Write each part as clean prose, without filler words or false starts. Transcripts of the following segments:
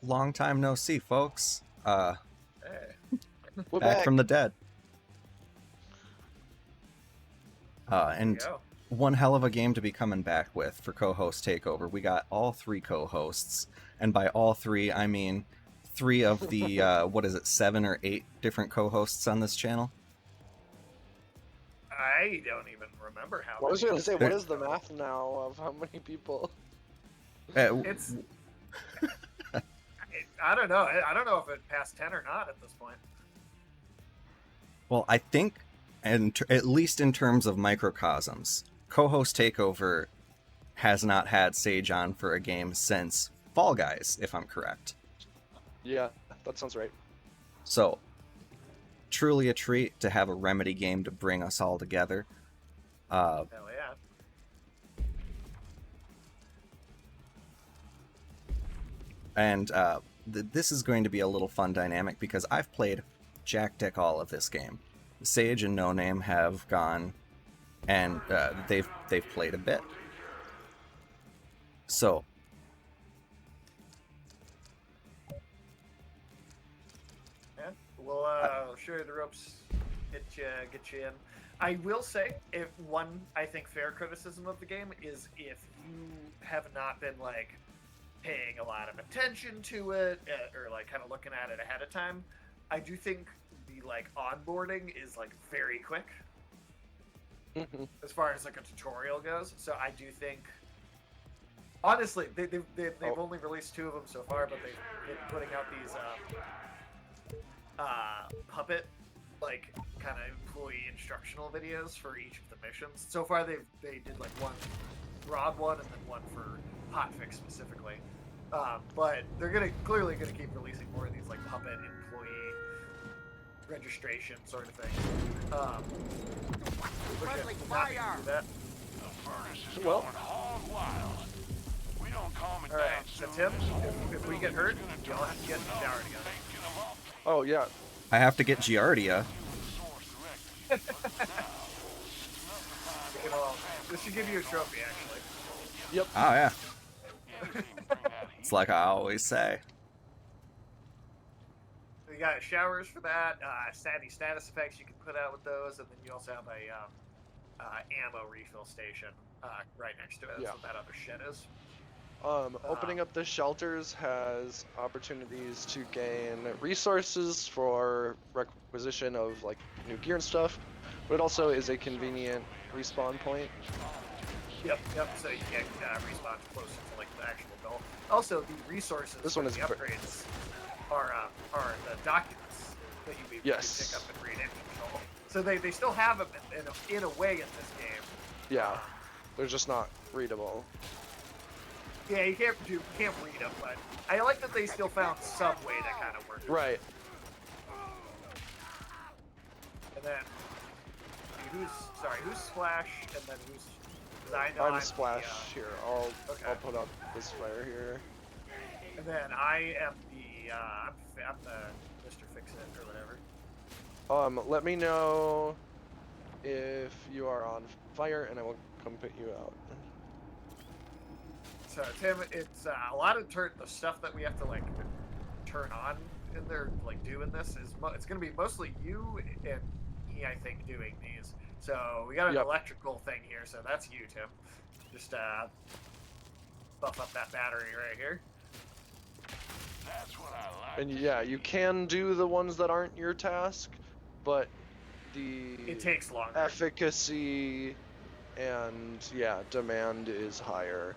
long time no see, folks. Hey. We're Back back. from the dead. There you And go. one hell of a game to be coming back with for co-host Takeover. We got all three co-hosts, and by all three, I mean three of the, 7 or 8 different co-hosts on this channel? I don't even remember how. I was many gonna say, There- what is the math now of how many people? It's. I don't know. I don't know if it passed 10 or not at this point. Well, I think, and at least in terms of microcosms, co-host Takeover has not had Sage on for a game since Fall Guys, if I'm correct. Yeah, that sounds right. So, truly a treat to have a Remedy game to bring us all together. Hell yeah. And this is going to be a little fun dynamic because I've played jack dick all of this game. Sage and No Name have gone, and they've played a bit. So, Yeah. We'll show you the ropes, get you in. I will say, if one I think fair criticism of the game is if you have not been like paying a lot of attention to it or like kind of looking at it ahead of time, I do think the like onboarding is like very quick as far as like a tutorial goes. So I do think, honestly, they've only released 2 of them so far, but they've been putting out these puppet like kind of employee instructional videos for each of the missions. So far they did like one broad one and then one for hotfix specifically. But they're clearly gonna keep releasing more of these like puppet employee registration sort of thing. Friendly we're not gonna do that. Well, All right, so Tim, if we get hurt, you'll have to get showered again. oh yeah. I have to get Giardia. This should give you a trophy, actually. Yep. Oh, yeah. It's like I always say. We got showers for that, any status effects you can put out with those, and then you also have a ammo refill station right next to it. That's Yeah. what that other shed is. Opening up the shelters has opportunities to gain resources for requisition of like new gear and stuff, but it also is a convenient respawn point. Yep. So you get respawn closer to like the actual goal. Also, the resources This for one is the upgrades are the documents that you pick Yes. up and read in control. So they still have them in a way in this game. Yeah, they're just not readable. Yeah, you can't read them, but I like that they still found some way to kind of work. Right. And then who's Splash, and then who's? Because I know I'm Splash here. I'll okay. put up this fire here. And then I am I'm the Mr. Fix It or whatever. Let me know if you are on fire, and I will come put you out. So Tim, it's a lot of the stuff that we have to like turn on in there, like doing this is it's gonna be mostly you and me, I think, doing these. So we got an electrical thing here, so that's you, Tim. Just buff up that battery right here. That's what I like. And yeah, you can do the ones that aren't your task, but It takes longer. efficacy and demand is higher.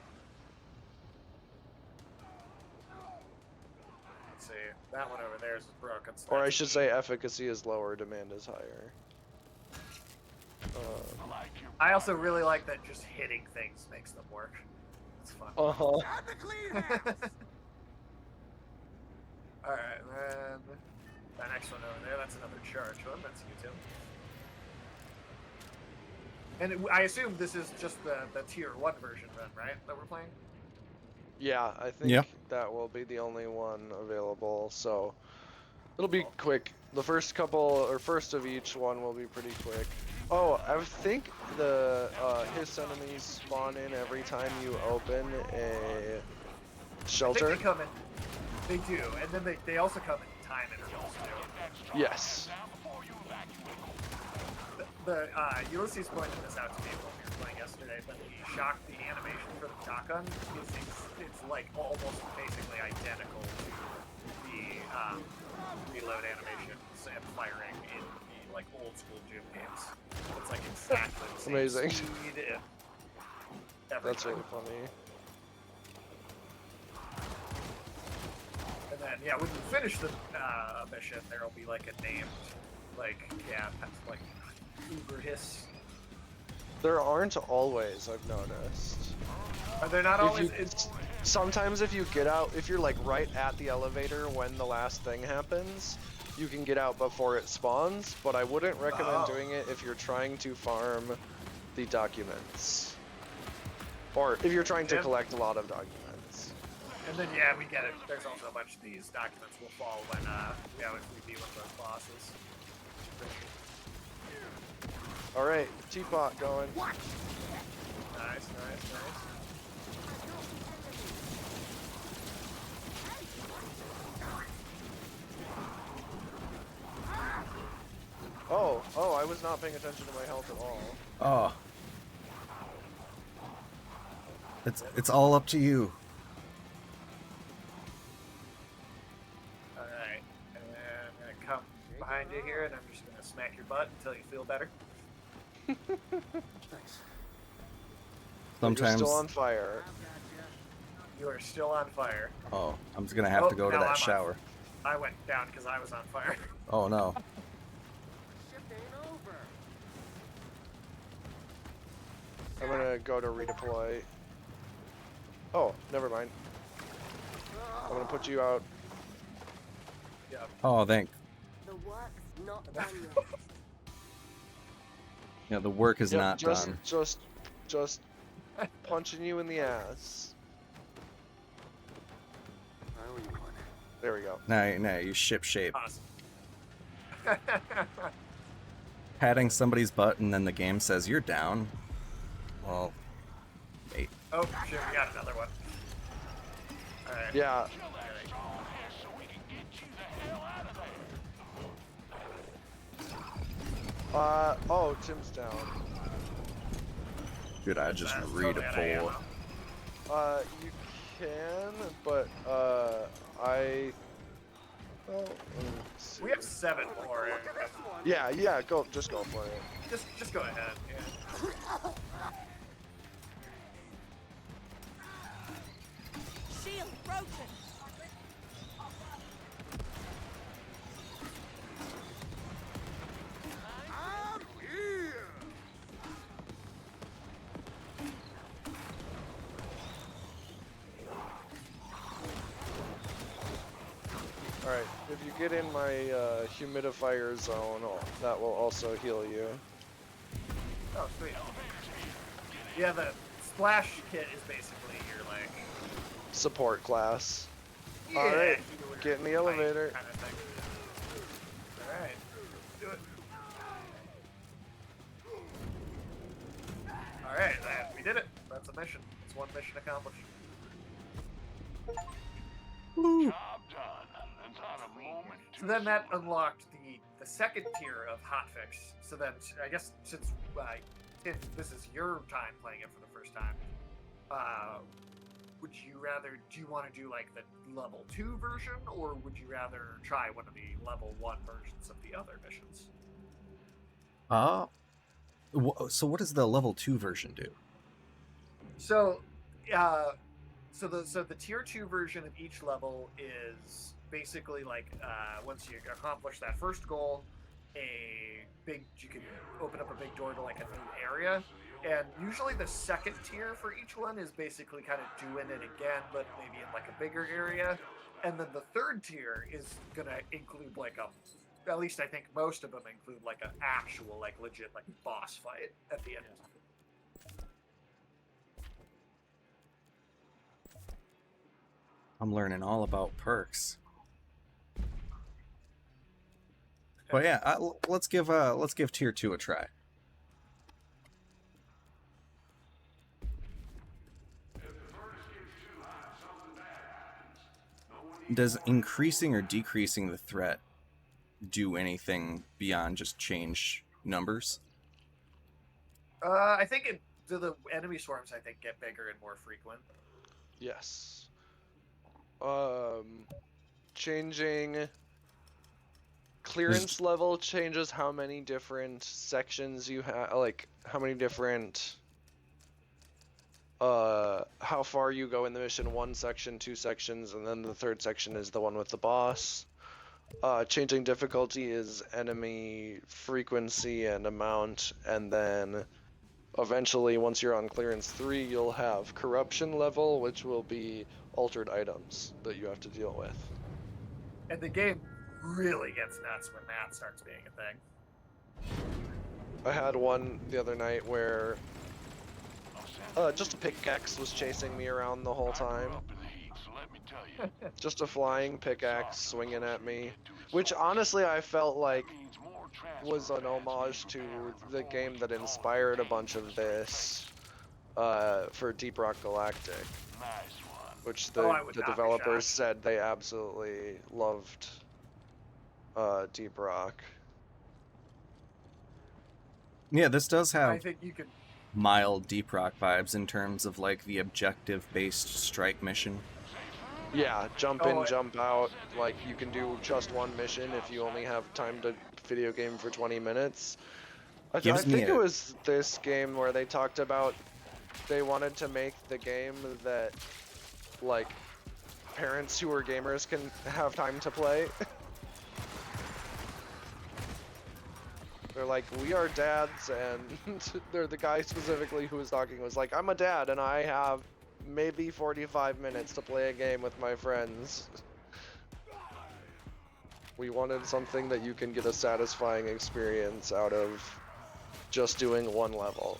Let's see, that one over there is broken. So Or I that's should E. say efficacy is lower, demand is higher. I like your I also really like that just hitting things makes them work. It's fun. Uh-huh. Time to clean hands. Alright, then that next one over there, that's another charge one. That's you, Tim. And I assume this is just the tier 1 version then, right, that we're playing? Yeah, I think that will be the only one available, so it'll be quick. The first of each one will be pretty quick. Oh, I think the hiss enemies spawn in every time you open a I shelter. think they come in. They do, and then they also come in time intervals too. Yes. Ulysses pointed this out to me when we were playing yesterday, but the animation for the shotgun it's like almost basically identical to the reload animations and firing in the like old school Doom games. It's like exactly the same Amazing. speed and everything. That's really funny. And then yeah, when you finish the mission, there'll be like a named like Uber hiss. There aren't always, I've noticed. Are there not always? Sometimes if you get out, if you're like right at the elevator when the last thing happens, you can get out before it spawns, but I wouldn't recommend doing it if you're trying to farm the documents. Or if you're trying to collect a lot of documents. And then yeah, we get it. There's also a bunch of these documents will fall when if we beat one of those bosses. Alright, teapot going. Nice. Oh, I was not paying attention to my health at all. Oh. It's all up to you. Alright. And then I'm gonna come behind you here and I'm just gonna smack your butt until you feel better. Sometimes. You're still on fire. You are still on fire. Oh, I'm just gonna have to go to no, that I'm shower. I went down because I was on fire. Oh no. I'm gonna go to redeploy. Oh, never mind. I'm gonna put you out. Yeah. Oh, thank. The work's not done yet. Yeah, the work is not done. Just punching you in the ass. There we go. Now you ship shape. Awesome. Patting somebody's butt and then the game says you're down. Well, wait. Oh shit, we got another one. Alright. Yeah. Oh, Tim's down. Could I just That's read totally a out of poll? ammo. You can, but, I... Oh, let me see. We have 7 more. Yeah, just go for it. Just go ahead. Yeah. Shield broken. Alright, if you get in my humidifier zone, that will also heal you. Oh, sweet. Yeah, the splash kit is basically your, like... Support class. Yeah, Alright, healer get in the fight elevator. Kind of thing. Alright, do it. Alright, we did it. That's a mission. It's one mission accomplished. Job done. That's not a moment So then that unlocked the second tier of hotfix. So then, I guess since this is your time playing it for the first time, do you want to do like the level 2 version, or would you rather try one of the level 1 versions of the other missions? So what does the level 2 version do? So the tier 2 version of each level is basically like once you accomplish that first goal, you can open up a big door to like a new area, and usually the second tier for each one is basically kind of doing it again, but maybe in like a bigger area, and then the third tier is gonna include like at least I think most of them include like an actual like legit like boss fight at the end. I'm learning all about perks. But yeah, let's give tier 2 a try. Does increasing or decreasing the threat do anything beyond just change numbers? I think the enemy swarms, I think, get bigger and more frequent. Yes. Changing clearance level changes how many different sections you have, like how many different how far you go in the mission, 1 section, 2 sections, and then the 3rd section is the one with the boss. Changing difficulty is enemy frequency and amount, and then eventually, once you're on clearance 3, you'll have corruption level, which will be altered items that you have to deal with. And the game really gets nuts when that starts being a thing. I had one the other night where just a pickaxe was chasing me around the whole time. Just a flying pickaxe swinging at me, which honestly I felt like was an homage to the game that inspired a bunch of this for Deep Rock Galactic, which the developers said they absolutely loved Deep Rock. Yeah, this does have I think you could mild Deep Rock vibes in terms of like the objective-based strike mission. Yeah, jump in, jump out. Like you can do just one mission if you only have time to video game for 20 minutes. I think it was this game where they talked about they wanted to make the game that like parents who are gamers can have time to play. They're like, we are dads, and they're the guy specifically who was talking was like, I'm a dad and I have maybe 45 minutes to play a game with my friends. We wanted something that you can get a satisfying experience out of just doing one level.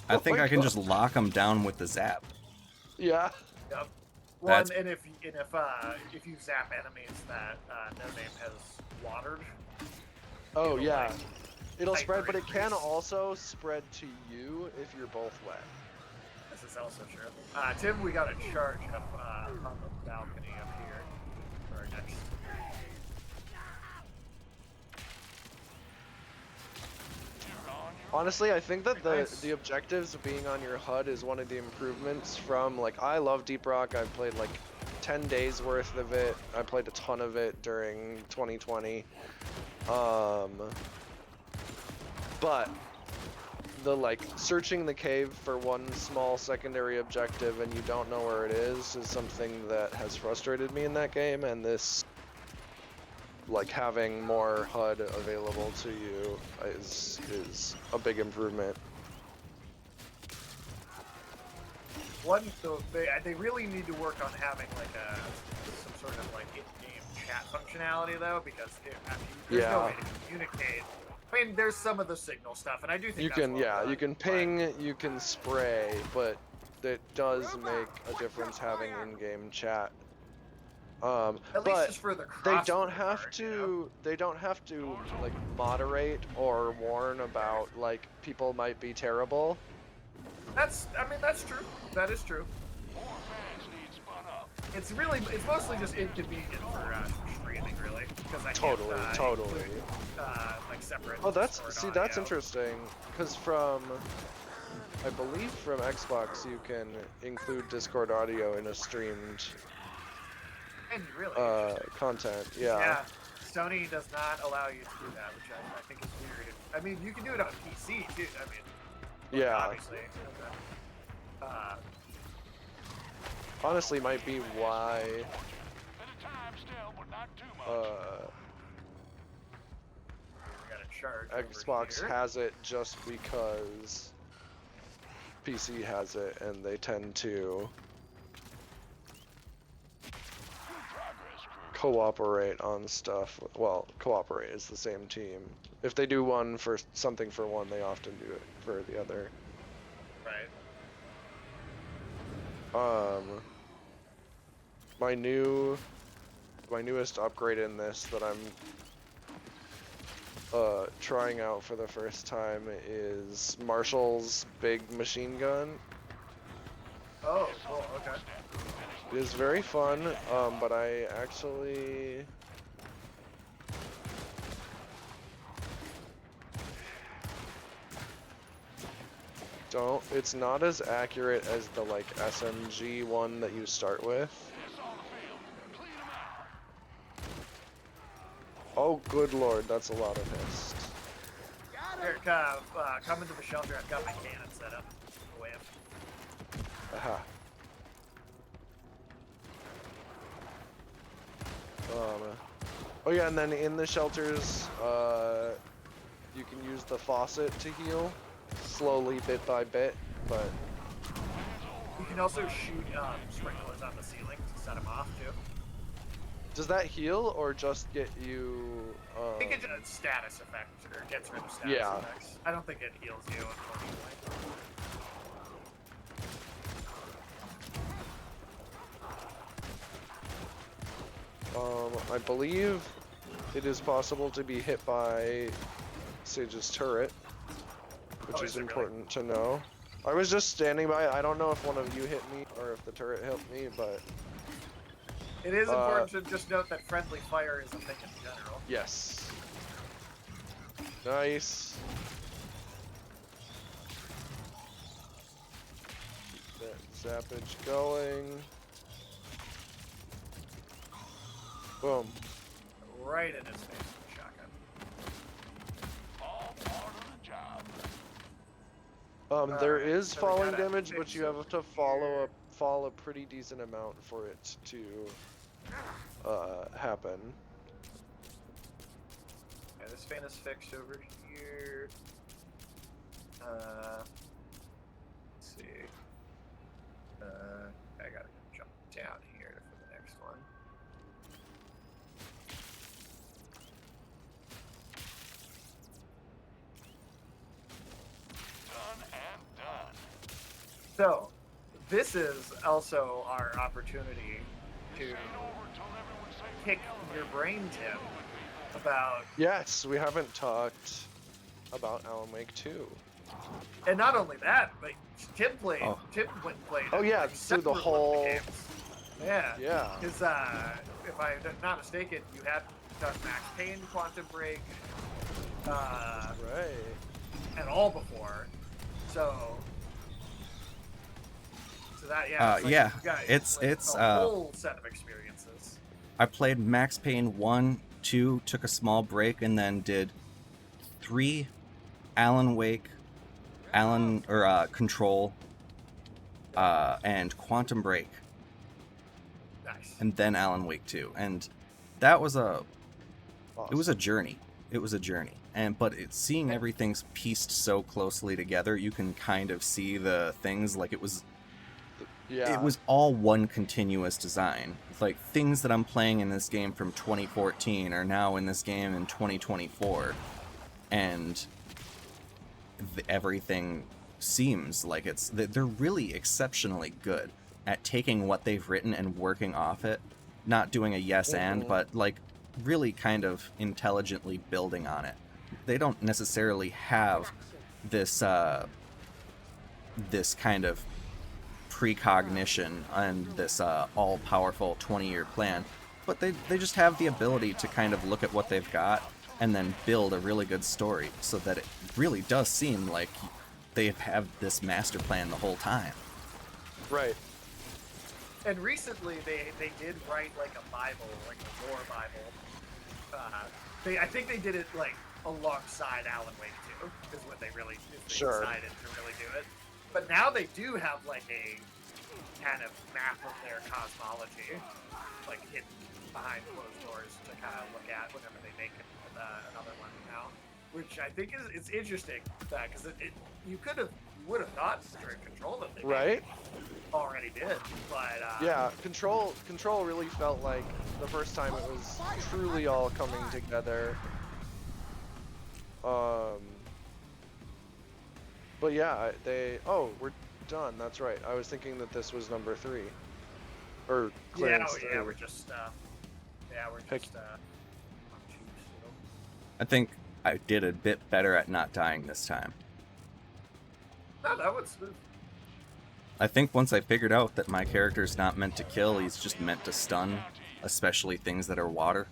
I think I can just lock them down with the zap. Yeah. Yep. Well, and if you zap enemies that No Name has watered. Oh yeah, like, it'll spread, but it can also spread to you if you're both wet. This is also true. Tim, we got a charge up on the balcony up here for our next. Honestly, I think that the objectives of being on your HUD is one of the improvements from, like, I love Deep Rock. I've played like 10 days worth of it. I played a ton of it during 2020. But the like searching the cave for one small secondary objective and you don't know where it is something that has frustrated me in that game, and this like having more HUD available to you is a big improvement. They really need to work on having like some sort of like in-game chat functionality though, because there's no way to communicate. I mean, there's some of the signal stuff, and I do think you can you can ping, you can spray, but it does make a difference having in-game chat. At least but just for the they don't have to like moderate or warn about like people might be terrible. That's true. That is true. It's mostly just inconvenient for streaming, really, because I totally like separate. Oh, that's interesting, because I believe from Xbox you can include Discord audio in a streamed content. Yeah, Sony does not allow you to do that, which I think is weird. I mean, you can do it on PC too. I mean, yeah, obviously. Honestly, might be why Xbox has it, just because PC has it, and they tend to cooperate on stuff. Well, cooperate is the same team. If they do one for something for one, they often do it for the other. Right. My newest upgrade in this that I'm trying out for the first time is Marshall's big machine gun. Oh, cool. Okay. It is very fun, but I actually don't. It's not as accurate as the like SMG one that you start with. Oh, good lord, that's a lot of hits. Here, come into the shelter. I've got my cannon set up. Away up. Aha. Oh yeah, and then in the shelters, you can use the faucet to heal, slowly, bit by bit, but... You can also shoot sprinklers on the ceiling to set them off, too. Does that heal, or just get you... I think it's a status effect, or gets rid of status effects. I don't think it heals you, unfortunately. I believe it is possible to be hit by Sage's turret, which is important to know. I was just standing by. I don't know if one of you hit me or if the turret hit me, but it is important to just note that friendly fire is a thing in general. Yes. Nice. Keep that zappage going. Boom. Right in his face with a shotgun. All part of the job. There is so we falling gotta damage, but fix you have it to fall a pretty decent amount for it to happen. Yeah, this fan is fixed over here. Let's see. I gotta jump down here for the next one. Done and done. So, this is also our opportunity to kick your brain, Tim, about... Yes, we haven't talked about Alan Wake 2. And not only that, but Tim played... Oh. Tim went and played... Oh yeah, like, through the separate whole... games. Yeah. Yeah. Because, if I'm not mistaken, you had done Max Payne, Quantum Break, Right. and all before. So that, yeah. It's like yeah, you got, it's a whole set of experiences. I played Max Payne 1, 2, took a small break, and then did 3 Alan Wake, Control, and Quantum Break, Nice. and then Alan Wake 2. And that was it was a journey. It was a journey. But it's seeing everything's pieced so closely together, you can kind of see the things like it was all one continuous design. Like things that I'm playing in this game from 2014 are now in this game in 2024, and everything seems like they're really exceptionally good at taking what they've written and working off it, not doing a yes and, but like really kind of intelligently building on it. They don't necessarily have this this kind of precognition and this all-powerful 20-year plan, but they just have the ability to kind of look at what they've got and then build a really good story so that it really does seem like they've had this master plan the whole time. Right. And recently, they did write like a Bible, like a lore Bible. I think they did it like alongside Alan Wake 2, is when they decided to really do it. But now they do have like a kind of map of their cosmology, like hidden behind closed doors to kind of look at whenever they make another one now, which I think it's interesting because you would have thought during Control that they already did, but yeah, Control really felt like the first time it was truly all coming together. But yeah, we're done. That's right. I was thinking that this was number 3, or clearance 3. We're just I think I did a bit better at not dying this time. No, that was smooth. I think once I figured out that my character's not meant to kill, he's just meant to stun, especially things that are water.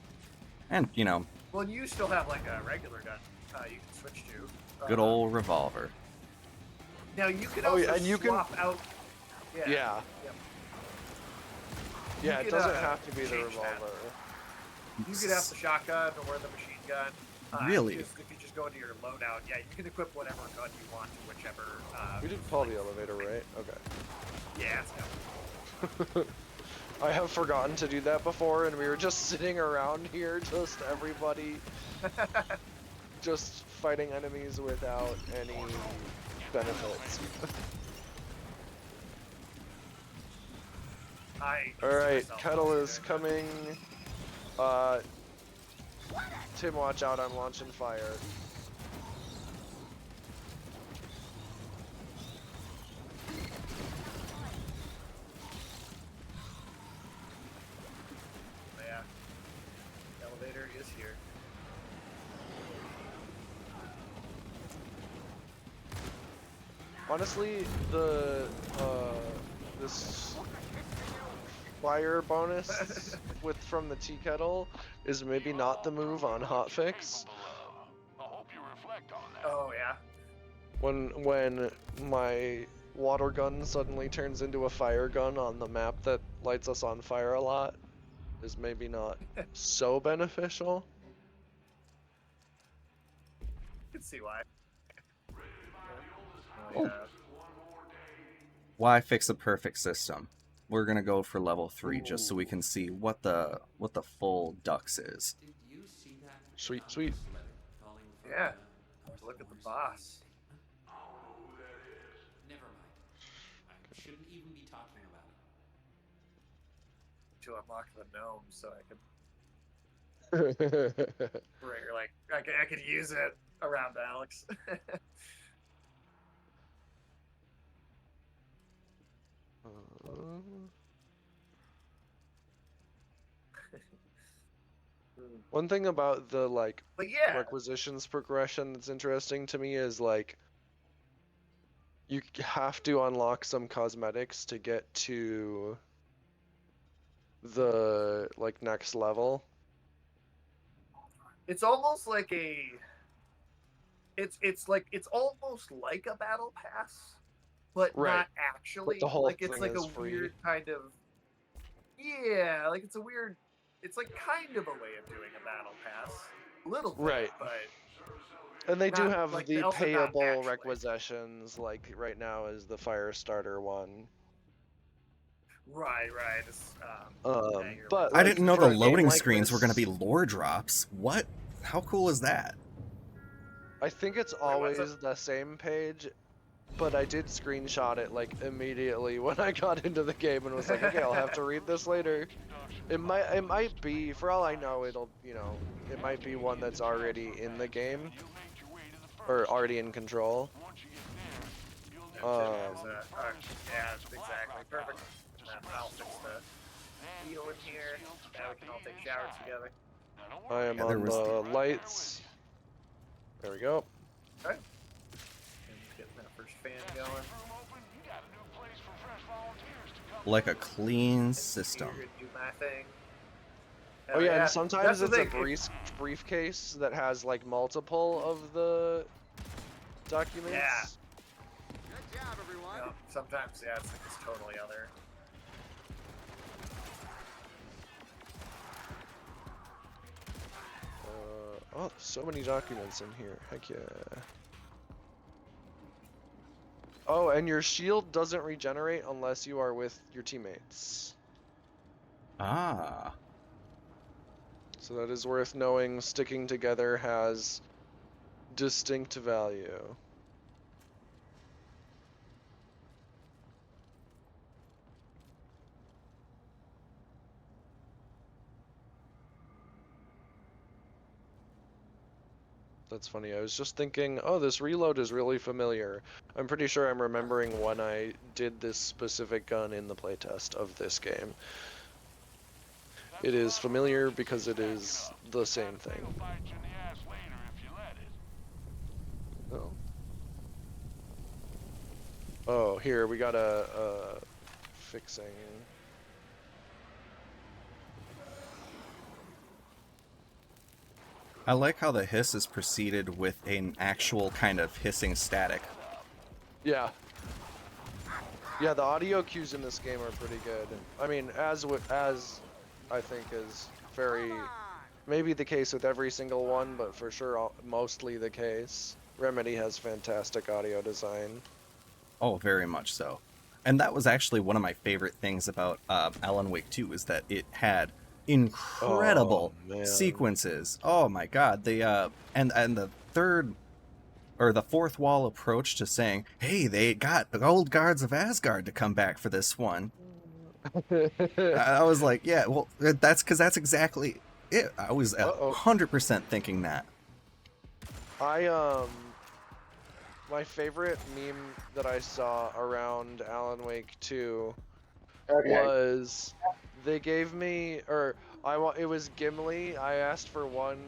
And, you know, Well, you still have like a regular gun you can switch to. good old revolver. Now you can Oh, also yeah, and you can- swap out. Yeah. Yeah. Yep. Yeah, You it could, doesn't have to be the change that. revolver. You could have the shotgun or the machine gun. Really? If you just go into your loadout, yeah, you can equip whatever gun you want to whichever. We did pull the elevator, right? Okay. Yeah, it's no. I have forgotten to do that before, and we were just sitting around here, just everybody, just fighting enemies without any benefits. Alright, Kettle is coming. Tim, watch out, I'm launching fire. Yeah. Elevator is here. Honestly, this fire bonus from the tea kettle is maybe not the move on hotfix. I hope you reflect on that. Oh yeah. When my water gun suddenly turns into a fire gun on the map that lights us on fire a lot, is maybe not so beneficial. You can see why. Oh. Yeah. Why fix a perfect system? We're gonna go for level 3 just so we can see what the full Dux is. Sweet, sweet. Yeah. Look at the boss. Never mind. I shouldn't even be talking about it. To unlock the gnome, so I could. Right, like I could use it around Alex. One thing about the But yeah, requisitions progression that's interesting to me is you have to unlock some cosmetics to get to the next level. it's almost like it's almost like a battle pass, but Right. not actually. But the whole like it's thing like a is free. weird kind of like it's a weird. It's like kind of a way of doing a battle pass, a little bit, Right. but And they do not- have like, the also not payable actually. requisitions, like right now is the fire starter one. right. It's, Um, yeah, you're but I didn't know for the a game loading like screens were gonna this, be lore drops. What? How cool is that? I think it's what's always up? the same page, but I did screenshot it immediately when I got into the game and was like, okay, I'll have to read this later. It might be, for all I know, it might be one that's already in the game or already in control. yeah, exactly. Perfect. I'll fix the heal in here. Now we can all take showers together. I am Yeah, there on was the lights. There we go. Okay. And getting that first fan going. Like a clean system. Here and do my thing. Oh Hell yeah, and That's sometimes the it's a thing. briefcase that has multiple of the documents. Yeah. Sometimes, yeah, it's totally other. Oh, so many documents in here. Heck yeah. Oh, and your shield doesn't regenerate unless you are with your teammates. Ah. So that is worth knowing. Sticking together has distinct value. That's funny. I was just thinking, oh, this reload is really familiar. I'm pretty sure I'm remembering when I did this specific gun in the playtest of this game. It is familiar because it is the same thing. Oh. Oh, here we got a fixing. I like how the hiss is preceded with an actual kind of hissing static. Yeah. Yeah, the audio cues in this game are pretty good. I mean, as I think is very maybe the case with every single one, but for sure mostly the case. Remedy has fantastic audio design. Oh, very much so. And that was actually one of my favorite things about Alan Wake 2 is that it had incredible sequences. Oh my god, the and the third or the fourth wall approach to saying, "Hey, they got the old guards of Asgard to come back for this one." I was like, "Yeah, well, that's because that's exactly it." I was 100% thinking that. My favorite meme that I saw around Alan Wake 2 was they gave me, or it was Gimli. I asked for one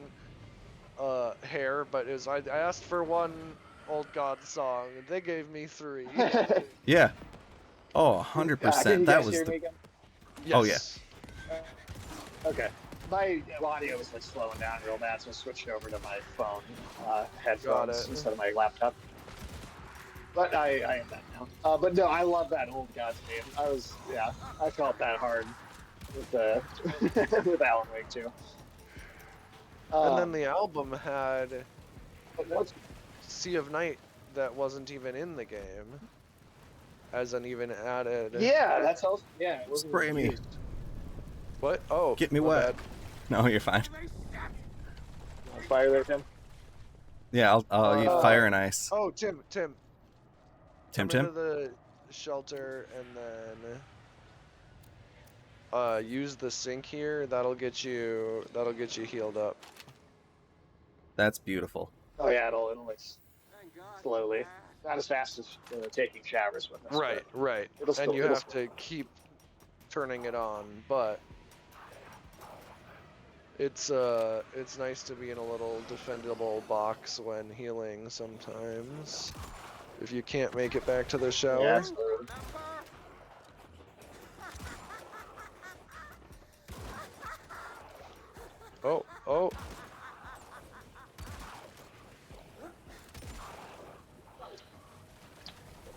hair, but I asked for one Old God song. They gave me 3. Yeah. Oh, 100%. Can you That guys was hear the... me again? Yes. Oh yeah. Okay. My audio was like slowing down real bad, so I switched over to my phone headphones instead of my laptop. But I am that now. But no, I love that Old God's name. I felt that hard with with Alan Wake too. And then the album had Sea of Night that wasn't even in the game, as an even added. Yeah, that's also it wasn't Spray me. used. What? Oh, Get me wet. No, you're fine. Fire there, Tim. Yeah, I'll use fire and ice. Oh, Tim. Tim. Come into the shelter and then use the sink here. That'll get you healed up. That's beautiful. Oh yeah, it'll like slowly, not as fast as taking showers with us. Right. And you have to keep turning it on, but it's nice to be in a little defendable box when healing sometimes. If you can't make it back to the shower. Yeah, Oh.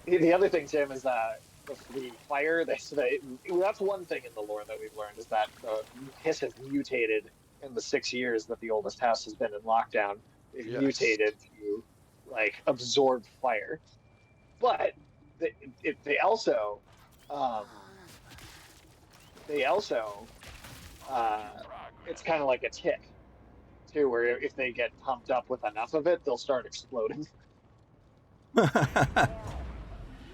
The other thing, Tim, is that the fire. That's one thing in the lore that we've learned is that Hiss has mutated in the 6 years that the oldest house has been in lockdown. They've mutated to like absorb fire, but they also it's kind of like a tick too, where if they get pumped up with enough of it, they'll start exploding. I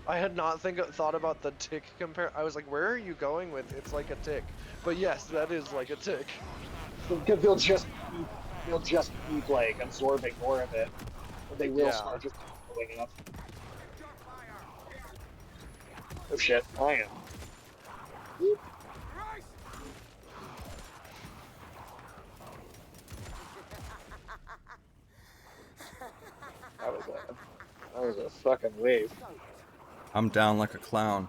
had not thought about the tick compare. I was like, where are you going with it's like a tick? But yes, that is like a tick. Because they'll just keep like absorbing more of it. They will start just blowing up. Oh shit, I am. That was a fucking wave. I'm down like a clown.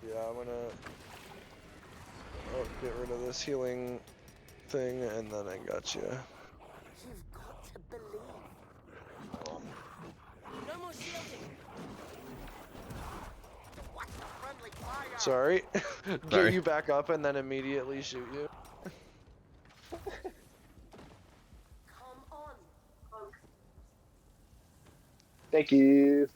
Yeah, I'm gonna get rid of this healing thing, and then I got you. You've got to believe. No more shielding. Watch the friendly fire. Sorry. Get you back up and then immediately shoot you. Come on, folks. Thank you.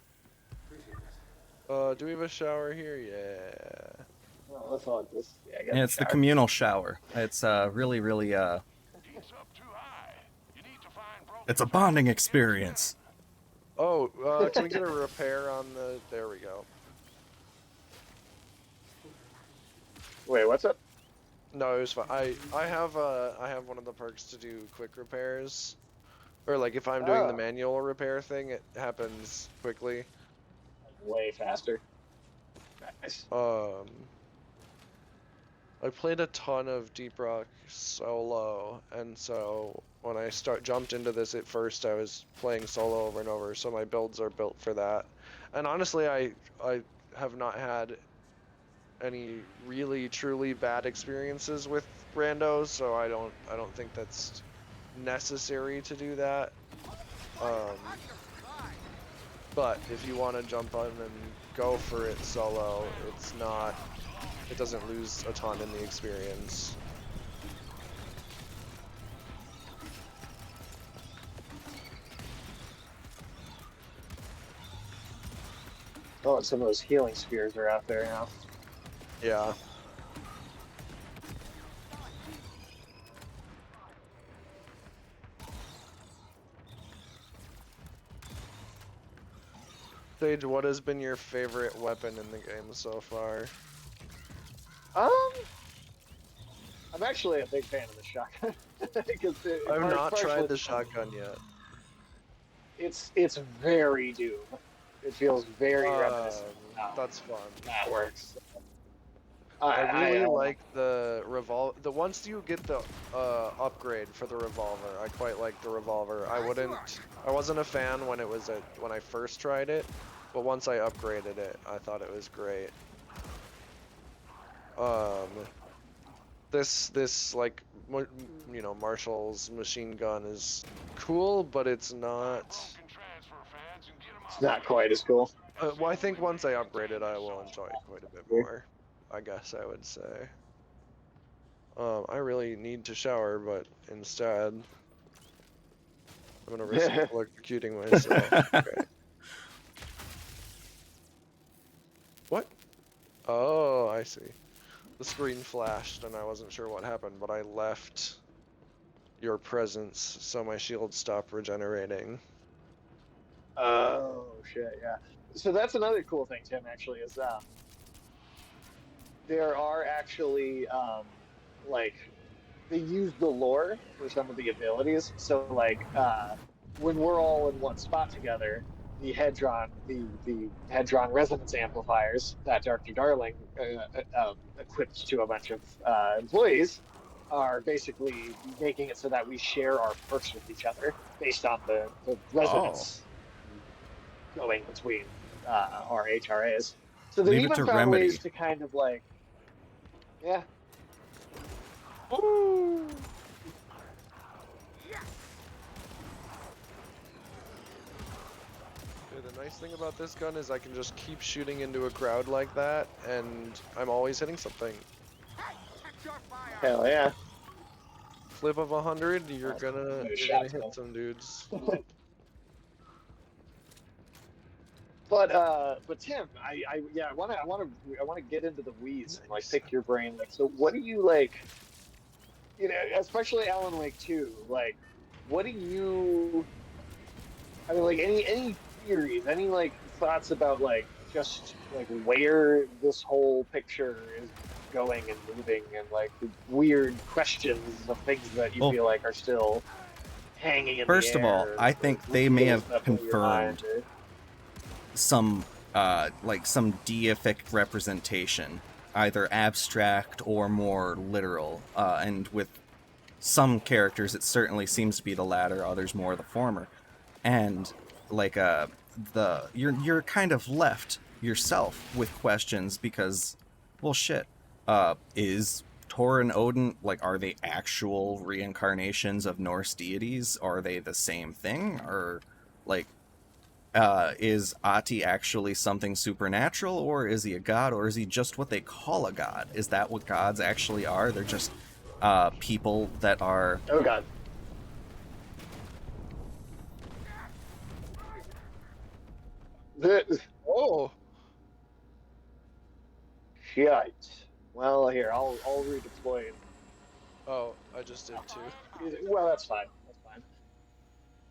Do we have a shower here? Yeah. Well, let's log this. Yeah, it's the communal shower. It's really, really it's a bonding experience. Oh, can we get a repair on the? There we go. Wait, what's up? No, it was fine. I have one of the perks to do quick repairs, or like if I'm doing the manual repair thing, it happens quickly. Way faster. Nice. I played a ton of Deep Rock solo, and so when I jumped into this at first, I was playing solo over and over, so my builds are built for that. And honestly, I have not had any really truly bad experiences with randos, so I don't think that's necessary to do that. But if you want to jump on and go for it solo, it doesn't lose a ton in the experience. Oh, and some of those healing spears are out there now. Yeah. Sage, what has been your favorite weapon in the game so far? I'm actually a big fan of the shotgun. I've not tried the shotgun yet. It's very Doom. It feels very reminiscent. That's fun. That works. I really like the revolver. Once you get the upgrade for the revolver, I quite like the revolver. I wasn't a fan when when I first tried it, but once I upgraded it, I thought it was great. This like you know, Marshall's machine gun is cool, but it's not. It's not quite as cool. Well, I think once I upgrade it, I will enjoy it quite a bit more. I guess I would say. I really need to shower, but instead, I'm gonna risk electrocuting myself. Okay. What? Oh, I see. The screen flashed and I wasn't sure what happened, but I left your presence, so my shield stopped regenerating. Oh shit, yeah. So that's another cool thing, Tim. Actually, is there are actually like they use the lore for some of the abilities. So like when we're all in one spot together, the head-drawn resonance amplifiers that Dr. Darling equipped to a bunch of employees are basically making it so that we share our perks with each other based on the resonance going between our HRAs. So they've even found ways to kind of like, yeah. Ooh. The nice thing about this gun is I can just keep shooting into a crowd like that, and I'm always hitting something. Hell yeah. Flip of 100, you're gonna hit some dudes. But Tim, I want to get into the weeds and like pick your brain. Like, so what do you like? You know, especially Alan Wake 2. Like, what do you? I mean, like any theories, any like thoughts about like just like where this whole picture is going and moving, and like the weird questions of things that you feel like are still hanging in the air. First of all, I think they may have confirmed some like some deific representation, either abstract or more literal, and with some characters it certainly seems to be the latter, others more the former. And like you're kind of left yourself with questions because, well, shit, is Thor and Odin, like, are they actual reincarnations of Norse deities? Are they the same thing? Or like is Ati actually something supernatural, or is he a god, or is he just what they call a god? Is that what gods actually are? They're just people that are... Oh god. Oh. Shite. Well, here, I'll redeploy. Oh, I just did too. Well, that's fine. That's fine.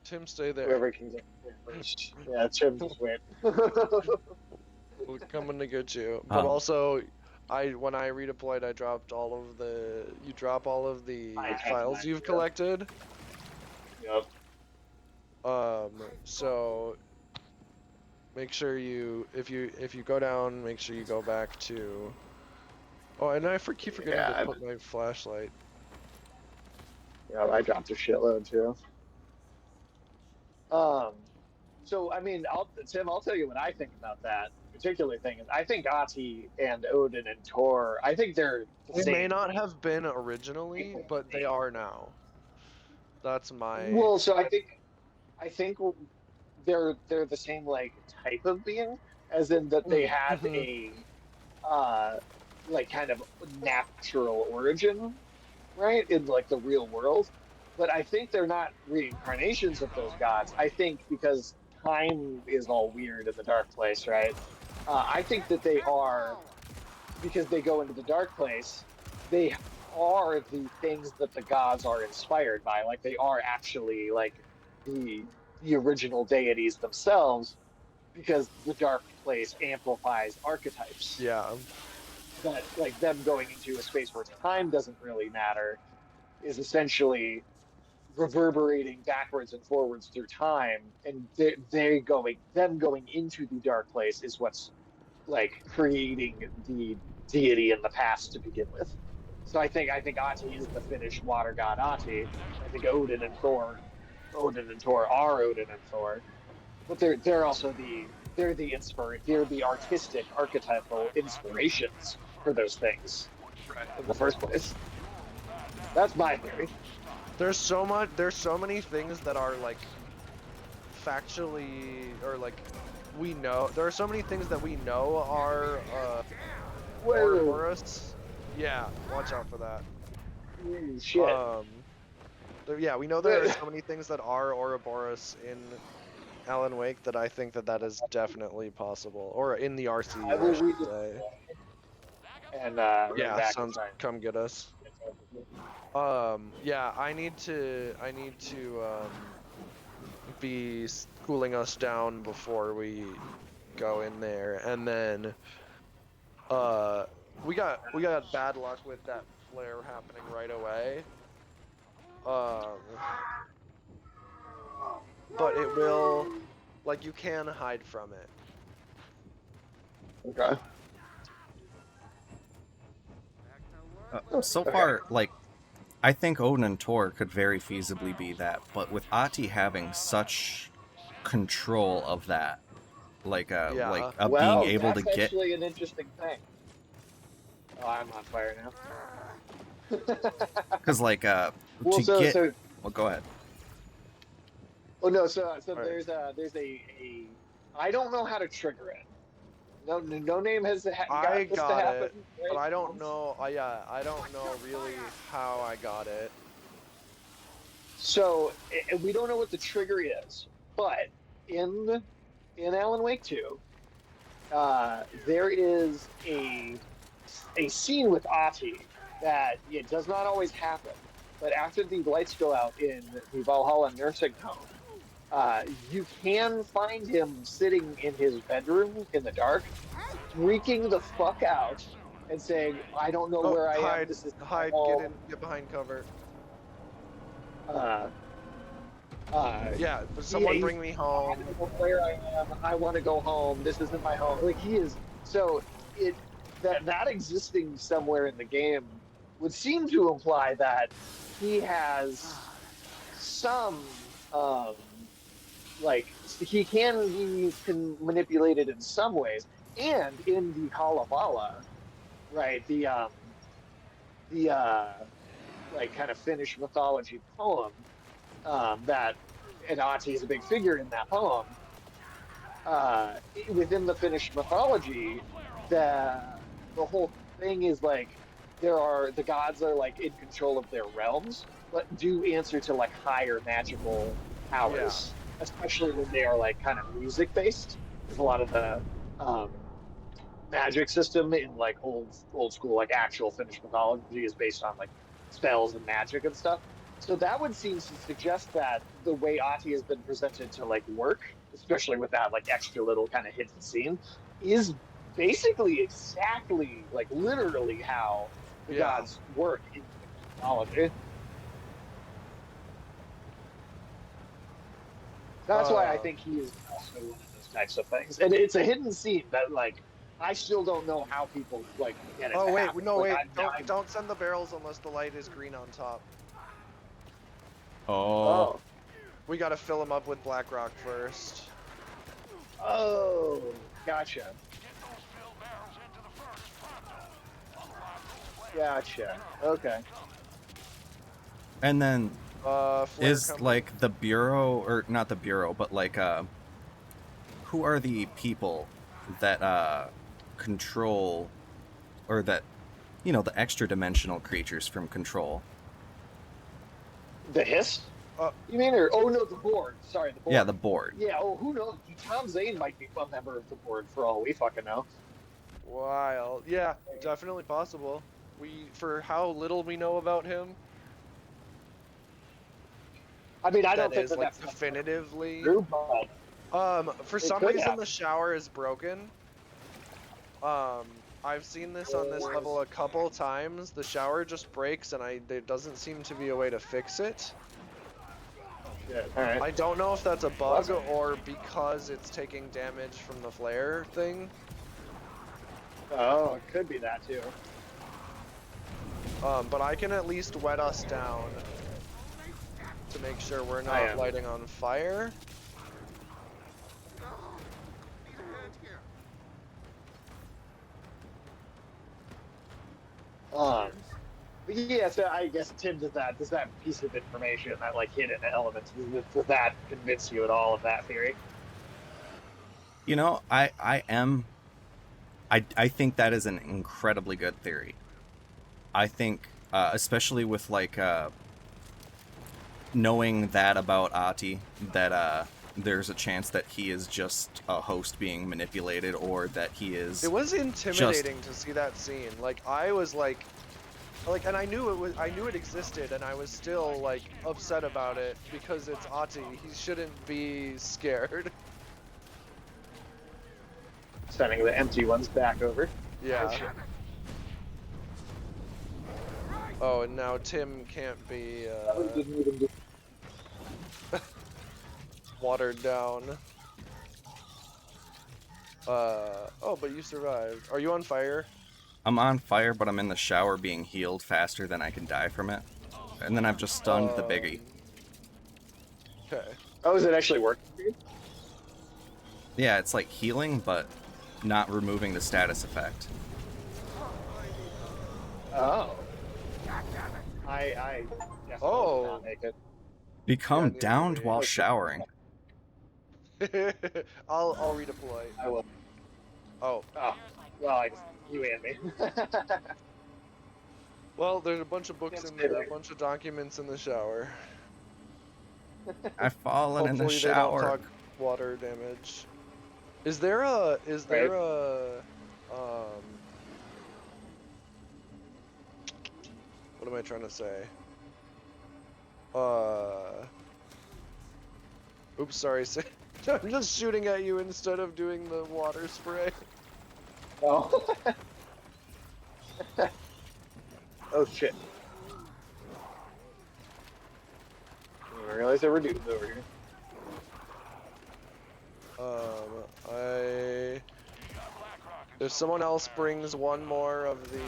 Tim, stay there. Whoever can get first. Yeah, Tim, just wait. We're coming to get you. But also, when I redeployed, I dropped all of the... You drop all of the files you've collected. Yep. So make sure you, if you go down, make sure you go back to... Oh, and I keep forgetting to put my flashlight. Yeah, I dropped a shitload too. So I mean, Tim, I'll tell you what I think about that particular thing. Is I think Ati and Odin and Tor, I think they're the They same. may not have been originally, but they are now. That's my. Well, so I think they're the same like type of being, as in that they had Mhm. a uh like kind of natural origin, right, in like the real world. But I think they're not reincarnations of those gods. I think because time is all weird in the dark place, right? I think that they are, because they go into the dark place, they are the things that the gods are inspired by. Like they are actually like the original deities themselves, because the dark place amplifies archetypes. Yeah. But like them going into a space where time doesn't really matter is essentially reverberating backwards and forwards through time, and they going them going into the dark place is what's like creating the deity in the past to begin with. So I think Ati is the Finnish water god Ati. I think Odin and Thor are Odin and Thor, but they're also they're the artistic archetypal inspirations for those things in the first place. That's my theory. There's so many things that are like factually or like we know. There are so many things that we know are Whoa. Ouroboros. Yeah, watch out for that. Ooh, shit. Yeah, we know there are so many things that are Ouroboros in Alan Wake that I think that is definitely possible, or in the RC, I will I should read it say. and run Yeah, back sounds. and Come get us. Yeah, I need to be cooling us down before we go in there, and then we got bad luck with that flare happening right away. But it will, like, you can hide from it. Okay. So far, like, I think Odin and Tor could very feasibly be that, but with Ati having such control of that, like Yeah. Well, being able to that's get, actually an interesting thing. Oh, I'm on fire now. because like Well, to get. so Well, go ahead. oh no, so Right. there's a I don't know how to trigger it. No name has got I this to got happen, it, right? but I don't know. Yeah, I don't know really how I got it. So we don't know what the trigger is, but in Alan Wake 2, there is a scene with Ati that it does not always happen, but after the lights go out in the Valhalla nursing home, you can find him sitting in his bedroom in the dark, freaking the fuck out and saying, "I don't know where I hide, am. This is hide, home." get behind cover. Yeah, someone bring me I home. don't know where I am. I want to go home. This isn't my home. Like he is. So that existing somewhere in the game would seem to imply that he has some like he can be manipulated in some ways, and in the Kalevala, right? The like kind of Finnish mythology poem, that and Ati is a big figure in that poem. Within the Finnish mythology, the whole thing is like the gods are like in control of their realms, but do answer to like higher magical powers, especially when they are like kind of music based. Because a lot of the magic system in like old school like actual Finnish mythology is based on like spells and magic and stuff. So that would seem to suggest that the way Ati has been presented to like work, especially with that like extra little kind of hidden scene, is basically exactly like literally how the gods work in mythology. That's why I think he is also one of those types of things, and it's a hidden scene that like I still don't know how people like get it. Oh to wait, happen. no Like, wait, don't send the barrels unless the light is green on top. Oh. We gotta fill them up with black rock first. Oh, gotcha. Gotcha. Okay. And then Flare is company. like the bureau, or not the bureau, but like who are the people that control, or that, you know, the extra dimensional creatures from Control? The hiss? Uh, You mean, or oh no, the board. Sorry, the board. Yeah, the board. Yeah. Oh, who knows? Tom Zane might be a member of the board for all we fucking know. Wild. Yeah, definitely possible. For how little we know about him, I mean, I that don't think is that like that's definitively. true, but For It some could reason happen. the shower is broken. I've seen this on this level a couple times. The shower just breaks, and there doesn't seem to be a way to fix it. yeah. All right. I don't know if that's a bug Well, or because it's taking damage from the flare thing. Oh, it could be that too. But I can at least wet us down to make sure we're I not am. lighting on fire. But yeah, so I guess Tim, does that piece of information, that like hidden element, does that convince you at all of that theory? You know, I think that is an incredibly good theory. I think, especially with like knowing that about Ati, that there's a chance that he is just a host being manipulated, or that he is. It was intimidating to see that scene. Like I was like, and I knew it existed, and I was still like upset about it because it's Ati. He shouldn't be scared. Sending the empty ones back over. Yeah. Oh, and now Tim can't be Didn't even do- watered down. Oh, but you survived. Are you on fire? I'm on fire, but I'm in the shower being healed faster than I can die from it. And then I've just stunned the biggie. Okay. Oh, is it actually working for you? Yeah, it's like healing, but not removing the status effect. Oh. I definitely did not make it. Become Yeah, neither downed do we. while showering. I'll redeploy. I will. Oh. Oh. Well, I guess you and me. Well, there's a bunch of books Can't in stay there, a there. bunch of documents in the shower. I've fallen in the Hopefully they don't shower. talk water damage. Is there a what am I trying to say? Oops, sorry. I'm just shooting at you instead of doing the water spray. Oh. Oh shit. I didn't realize there were dudes over here. If someone else brings one more of the...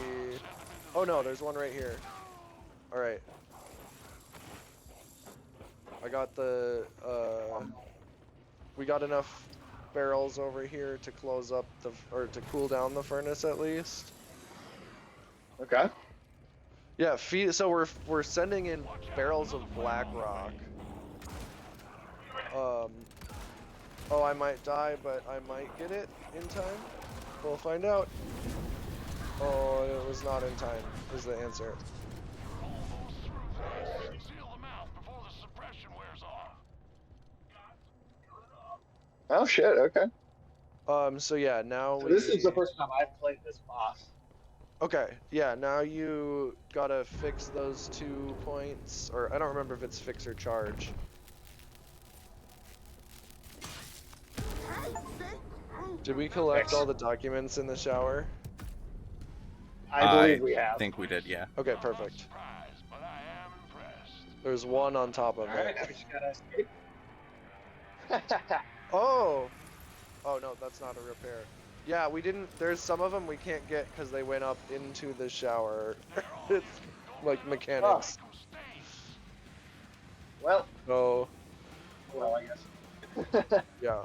Oh no, there's one right here. Alright. I got the, we got enough barrels over here to close up or to cool down the furnace at least. Okay. Yeah, so we're sending in barrels of black rock. Oh, I might die, but I might get it in time. We'll find out. Oh, it was not in time, is the answer. Seal them out before the suppression wears off. Oh shit, okay. So yeah, now So this is the first time I've played this boss. Okay, yeah, now you gotta fix those 2 points, or I don't remember if it's fix or charge. Did we collect all the documents in the shower? I believe we have. I think we did, yeah. Okay, perfect. Surprise, but I am impressed. There's one on top of Alright, it. now we just gotta escape. Oh! Oh no, that's not a repair. Yeah, we didn't, there's some of them we can't get because they went up into the shower. It's like mechanics. Well, So, well, I guess. yeah.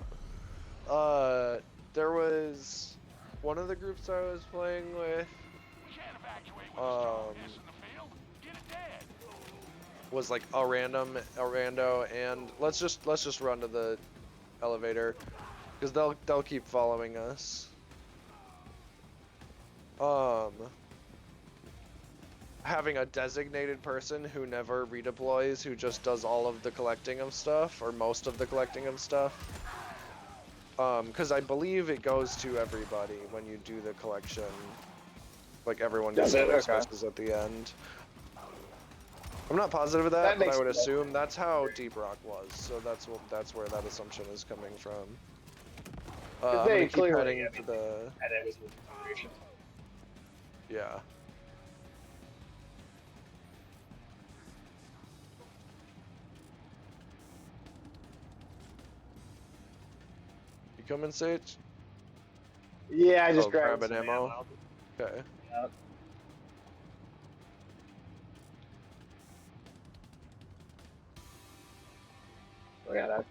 There was one of the groups I was playing with. Was like a rando, and let's just run to the elevator, because they'll keep following us. Having a designated person who never redeploys, who just does all of the collecting of stuff, or most of the collecting of stuff. Because I believe it goes to everybody when you do the collection. Like, everyone gets their resources at the end. I'm not positive of that, but I would assume that's how Deep Rock was. So that's where that assumption is coming from. I'm gonna keep heading into the... Yeah. You coming, Sage? Yeah, I just grabbed grabbed an ammo. Okay. Yep. We gotta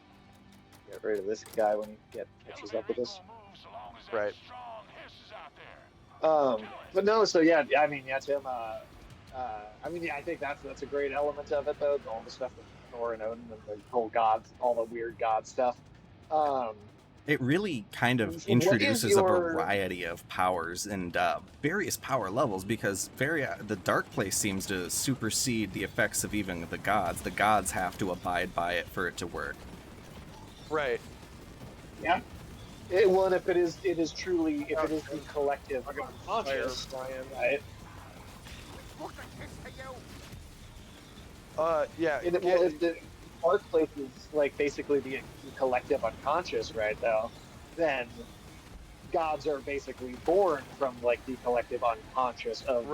get rid of this guy when he catches up with us. Right. But no, so yeah, I mean, yeah, Tim. I mean, yeah, I think that's a great element of it, though. All the stuff with Thor and Odin and the whole gods, all the weird god stuff. It really kind of So introduces a variety of powers and various power levels, because the Dark Place seems to supersede the effects of even the gods. The gods have to abide by it for it to work. Right. Yeah. If it is truly, if it is the collective unconscious, right? Yeah. The Dark Place is like basically the collective unconscious, right? Though, then gods are basically born from like the collective unconscious of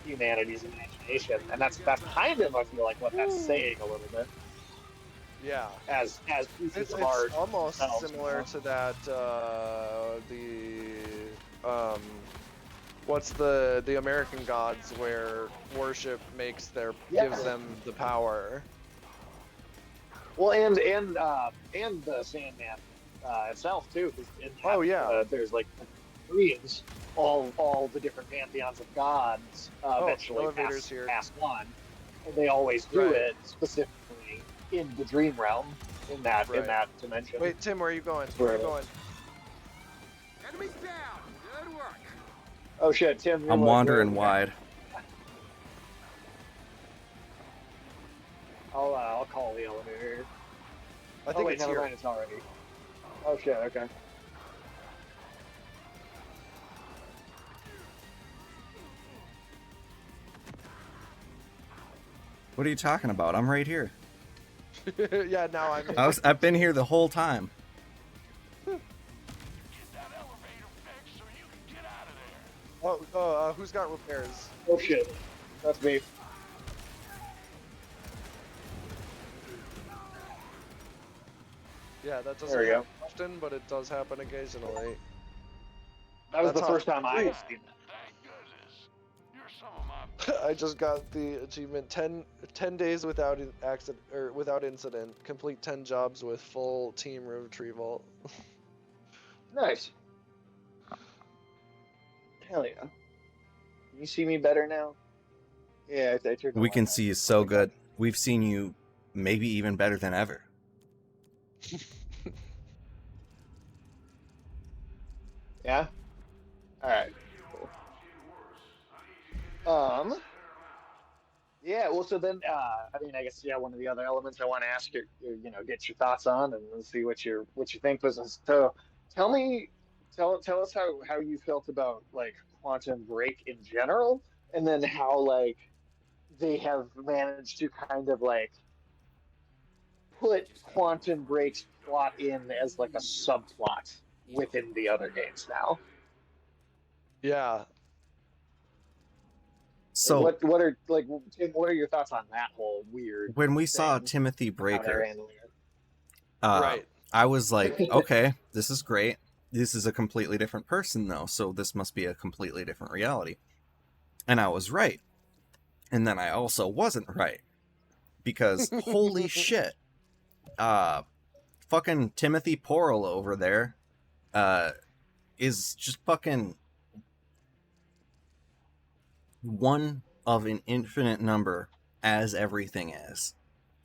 humanity's imagination, and that's kind of, I feel like, what that's saying a little bit. Yeah. As pieces of it's art almost themselves, similar to that. What's the American gods, where worship makes gives them the power. Well, and the Sandman itself too. There's like Koreans, all the different pantheons of gods eventually pass one, and they always do it specifically in the dream realm, in that dimension. Wait, Tim, where are you going? Where are you going? Enemies down. Good work. Oh shit, Tim. I'm wandering wide. I'll call the elevator. I think it's never here. mind, it's already. Oh shit, okay. What are you talking about? I'm right here. Yeah, now I'm. I've been here the whole time. Who's got repairs? Oh shit, that's me. Yeah, that doesn't happen often, but it does happen occasionally. That was the first time I've seen that. I just got the achievement 10 days without accident or without incident. Complete 10 jobs with full team retrieval. Nice. Hell yeah. Can you see me better now? Yeah, I turned. We can see you so good. We've seen you maybe even better than ever. Yeah? Alright. Cool. Yeah, well, so then, I mean, I guess, yeah, one of the other elements I want to ask you, get your thoughts on and see what you think was. So tell us how you felt about, like, Quantum Break in general, and then how, like, they have managed to kind of, like, put Quantum Break's plot in as, like, a subplot within the other games now. Yeah. So what are your thoughts on that whole weird? When we saw Timothy Breaker, right, I was like, okay, this is great. This is a completely different person, though, so this must be a completely different reality. And I was right. And then I also wasn't right. Because, holy shit. Fucking Timothy Porrell over there is just fucking one of an infinite number, as everything is.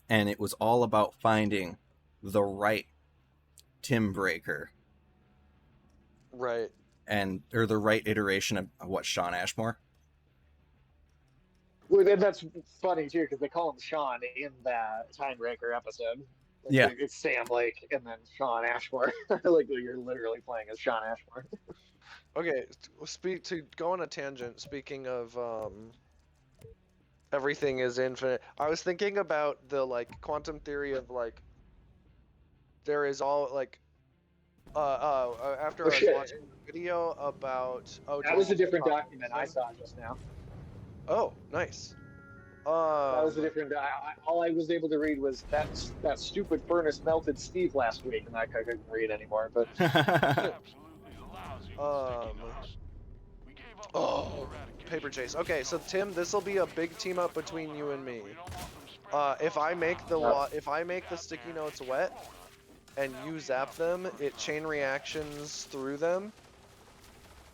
And it was all about finding the right Tim Breaker. Right. Or the right iteration of what, Sean Ashmore? Well, and that's funny too because they call him Sean in the Timebreaker episode. Like, Yeah. it's Sam Lake and then Sean Ashmore. Like you're literally playing as Sean Ashmore. Okay, to go on a tangent. Speaking of everything is infinite. I was thinking about the like quantum theory of like there is all like after I was watching a video about that was a different document I saw just now. Oh, nice. That was a different. All I was able to read was that stupid furnace melted Steve last week, and I couldn't read anymore. But oh, paper chase. Okay, so Tim, this will be a big team up between you and me. If I make the sticky notes wet, and you zap them, it chain reactions through them,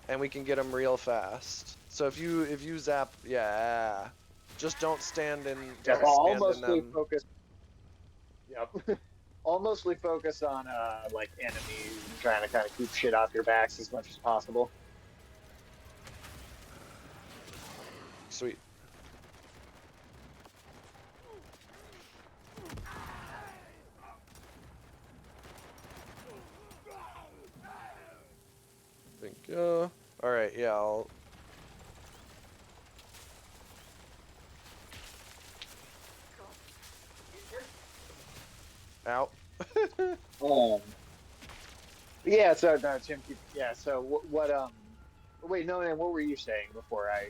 and we can get them real fast. So if you zap, yeah. Just don't stand in. I'll mostly focus. Yep. I'll mostly focus on like enemies and trying to kind of keep shit off your backs as much as possible. Sweet. All right. Yeah. I'll. Out. Yeah. So no, Tim. Yeah. So what? Wait. No. Man. What were you saying before I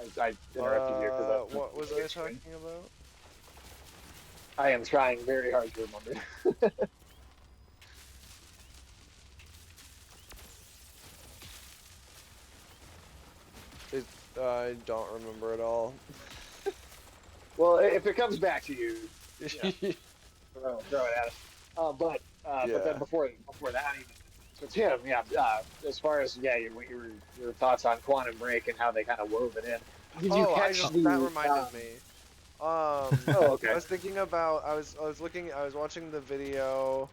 interrupted you? What was I talking about? I am trying very hard to remember. I don't remember at all. Well, if it comes back to you, throw it at us. But then before that, even so, Tim, as far as your thoughts on Quantum Break and how they kind of wove it in. Did you catch that reminded me. Okay. I was thinking about. I was watching the video.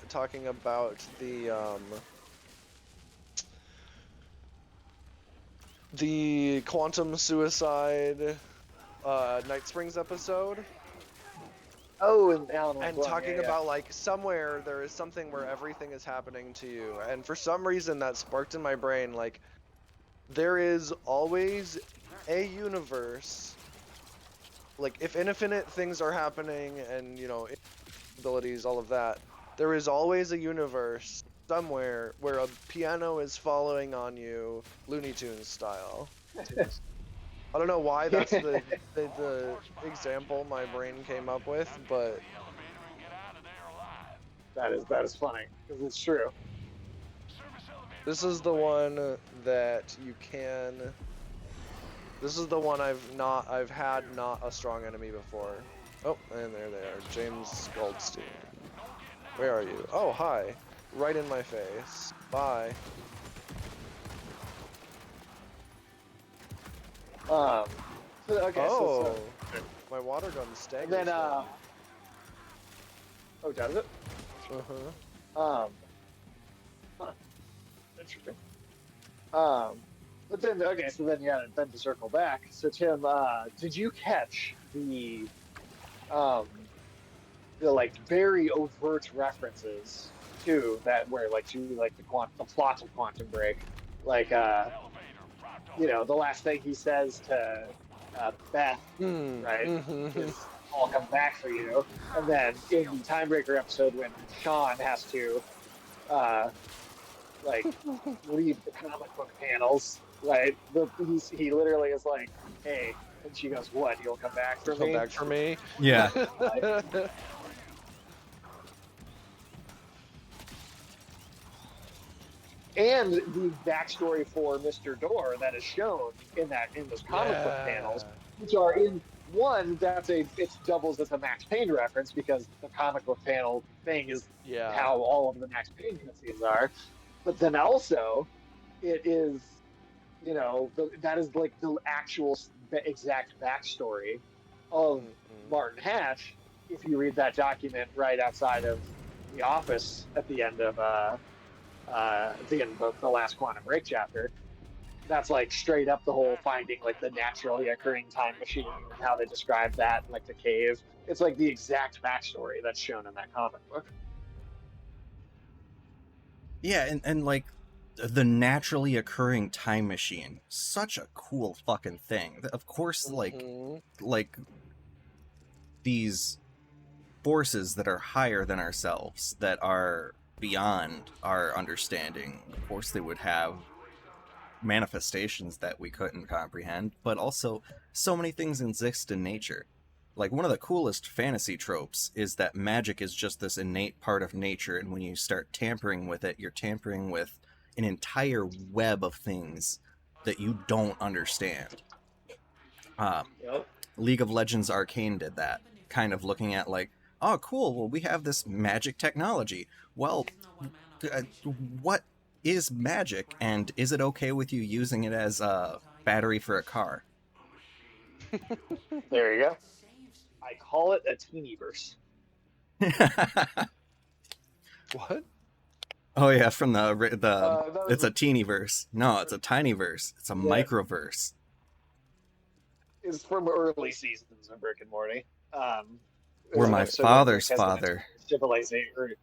Talking about the Quantum Suicide Night Springs episode. Oh, and Alan and talking about like somewhere there is something where everything is happening to you, and for some reason that sparked in my brain like there is always a universe, like if infinite things are happening and abilities, all of that, there is always a universe somewhere where a piano is following on you, Looney Tunes style. I don't know why that's the example my brain came up with, but that is funny because it's true. This is the one that you can. This is the one I've had not a strong enemy before. Oh, and there they are, James Goldstein. Where are you? Oh, hi. Right in my face. Bye. Okay. Oh, my water gun staggers. Then oh, does it? Interesting. But then so then to circle back. So Tim, did you catch the like very overt references to that where the plot of Quantum Break, like the last thing he says to Beth, right, is "I'll come back for you," and then in the Timebreaker episode when Sean has to leave the comic book panels, right? He literally is like, "Hey," and she goes, "What? You'll come back for me?" Come back for me? Yeah. And the backstory for Mr. Door that is shown in those comic book panels, which are in one, it doubles as a Max Payne reference because the comic book panel thing is Yeah. how all of the Max Payne cutscenes are. But then also, it is, that is like the actual exact backstory of Martin Hatch. If you read that document right outside of the office at the end of the last Quantum Break chapter, that's like straight up the whole finding like the naturally occurring time machine and how they describe that, like the cave. It's like the exact backstory that's shown in that comic book. Yeah, and like the naturally occurring time machine, such a cool fucking thing. Of course, like these forces that are higher than ourselves, that are beyond our understanding, of course they would have manifestations that we couldn't comprehend, but also so many things exist in nature. Like, one of the coolest fantasy tropes is that magic is just this innate part of nature, and when you start tampering with it, you're tampering with an entire web of things that you don't understand. Yep. League of Legends Arcane did that, kind of looking at like, oh cool, well we have this magic technology. Well, what is magic, and is it okay with you using it as a battery for a car? There you go. I call it a teenyverse. What? Oh yeah, from it's a was- teeny verse. No, it's a tiny verse. It's a microverse. It's from early seasons of Rick and Morty. We're my so father's Rick has an father. entire civilization.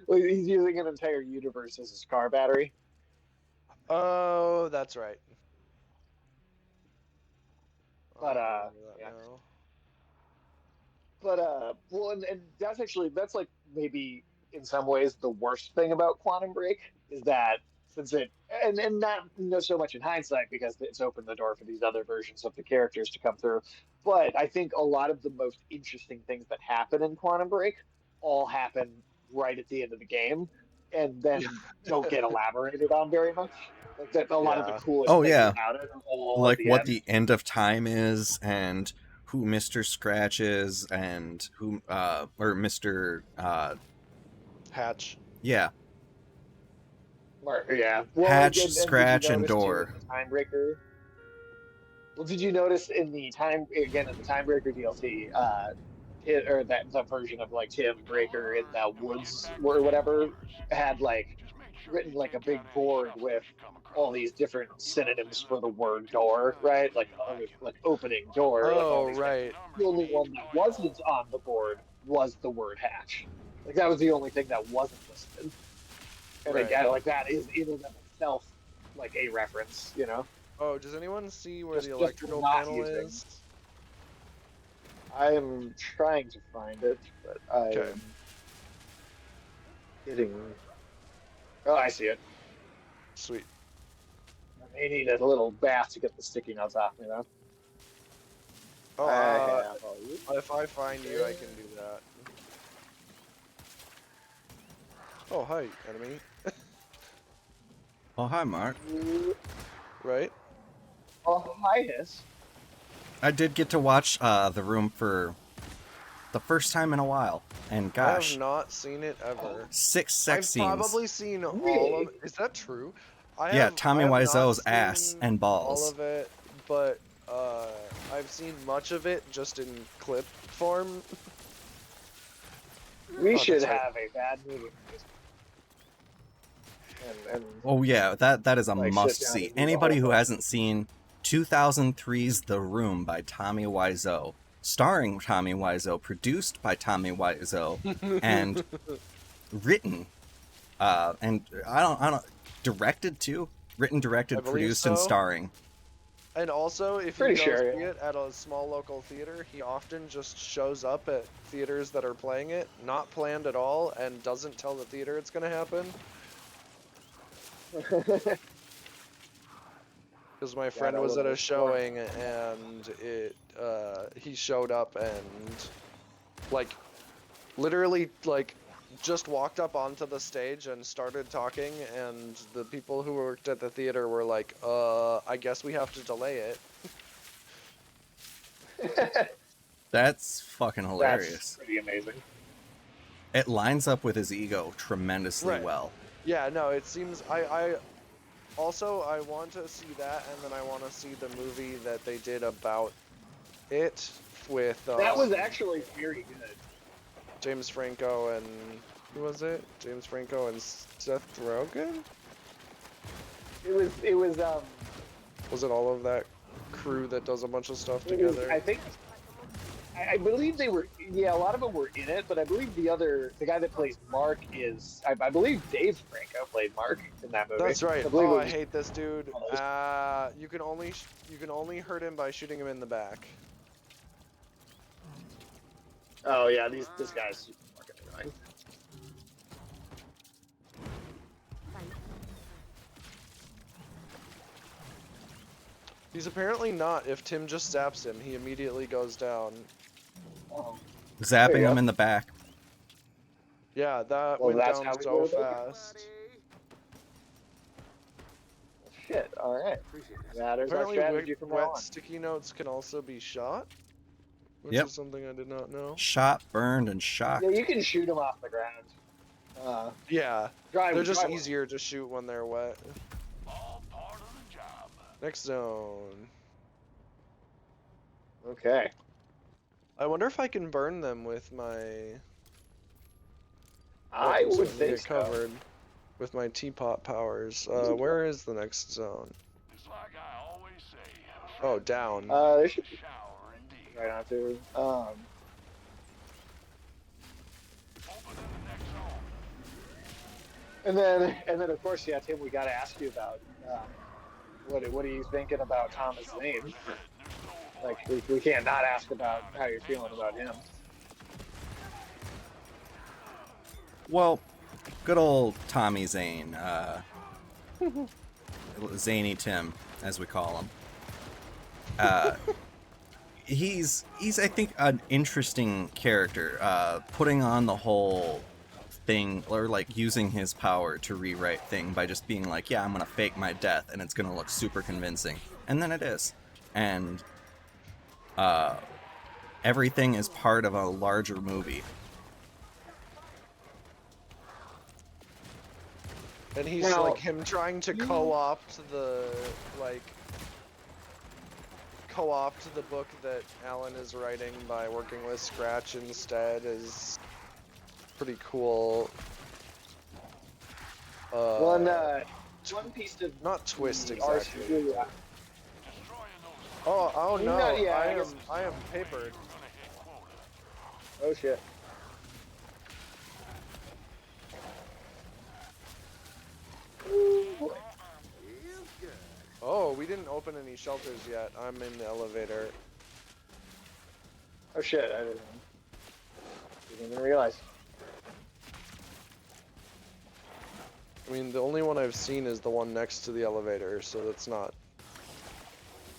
Well, he's using an entire universe as his car battery. Oh, that's right. But I remember that yeah. now. But well, and that's like maybe in some ways the worst thing about Quantum Break is that since it and not so much in hindsight because it's opened the door for these other versions of the characters to come through. But I think a lot of the most interesting things that happen in Quantum Break all happen right at the end of the game, and then don't get elaborated on very much. Like that, a lot of the Yeah. coolest Oh things yeah, about it are all like at the what end. the end of time is, and who Mr. Scratch is, and who or Mr. Hatch. Yeah, Yeah. Well, Hatch, did you Scratch, and notice too Door. in the Timebreaker? Well, did you notice in the Timebreaker DLC, or that the version of like Tim Breaker in the woods or whatever had like written like a big board with all these different synonyms for the word door, right? Like opening door, like all Oh, these right. things. The only one that wasn't on the board was the word hatch. Like that was the only thing that wasn't listed. And Right. again, like that is in and of itself like a reference, Oh, does anyone see where Just- the just electrical not panel using. is? I am trying to find it, but I Okay. am getting. Oh, I see it. Sweet. I may need a little bath to get the sticky notes off me, though. Oh, I have all you. if I find you, I can do that. Oh, hi, enemy. Oh hi, Mark. Right? Oh, hi, Hiss. I did get to watch The Room for the first time in a while, and I gosh, have not seen it ever. 6 sex I've scenes. probably seen all Really? of it. Is that true? Yeah, Tommy I have not Wiseau's ass seen and balls. all of it, but I've seen much of it just in clip form. We Oh, should that's right. have a bad movie. And Oh yeah, that is a Like, sit must down see. and do the Anybody whole who thing. hasn't seen 2003's The Room by Tommy Wiseau, starring Tommy Wiseau, produced by Tommy Wiseau, and written, and I don't directed too, written, I directed, believe produced, and so. starring. And also, if Pretty you go sure, see yeah. it at a small local theater, he often just shows up at theaters that are playing it, not planned at all, and doesn't tell the theater it's gonna happen. Because my friend was at a showing and he showed up and like literally like just walked up onto the stage and started talking, and the people who worked at the theater were like, I guess we have to delay it. That's fucking hilarious. That's pretty amazing. It lines up with his ego tremendously Right. well. Yeah, no, it seems I also I want to see that, and then I want to see the movie that they did about it with That was actually very good. James Franco and who was it? James Franco and Seth Rogen? It was Was it all of that crew that does a bunch of stuff together? I think I believe they were, yeah, a lot of them were in it, but I believe the guy that plays Mark is, I believe Dave Franco played Mark in that movie. That's right. believe I hate this dude. You can only hurt him by shooting him in the back. Oh yeah, this guy's fucking annoying. He's apparently not. If Tim just zaps him, he immediately goes down. Zapping him in the back. Yeah, that Well, went that's down how we so do it, fast. Shit, alright. That is our Apparently, strategy from now wet on. sticky notes can also be shot, which Yep. is something I did not know. Shot, burned, and shocked. Yeah, you can shoot them off the ground. Yeah, Drive, they're just drive- easier to shoot when they're wet. All part of the job. Next zone. Okay. I wonder if I can burn them with my. I weapons would that think get so. covered with my teapot powers. Where is the next zone? It's like I always say. Oh, down. There should be Shower indeed. right on to. Open in the next zone. And then of course, yeah, Tim, we got to ask you about what are you thinking about Thomas Zane? Like, we can't not ask about how you're feeling about him. Well, good old Tommy Zane. Zany Tim, as we call him. He's I think an interesting character. Putting on the whole thing, or like using his power to rewrite thing by just being like, yeah, I'm gonna fake my death and it's gonna look super convincing, and then it is, and everything is part of a larger movie. And he's Now- like him trying to co-opt the book that Alan is writing by working with Scratch instead is pretty cool. One piece of Not twist the exactly. RC Oh no! No, yeah, I I guess- am papered. Oh shit. Oh, we didn't open any shelters yet. I'm in the elevator. Oh shit, I didn't even realize. I mean, the only one I've seen is the one next to the elevator, so that's not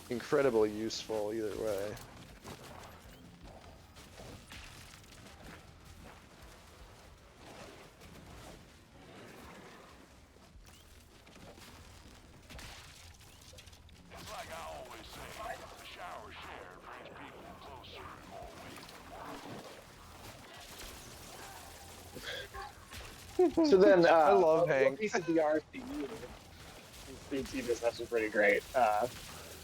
incredibly useful either way. It's like I always say. The shower shared brings people closer and more weight. So then, I love a Hank. piece of the RCU. Speed Seabus, that's some pretty great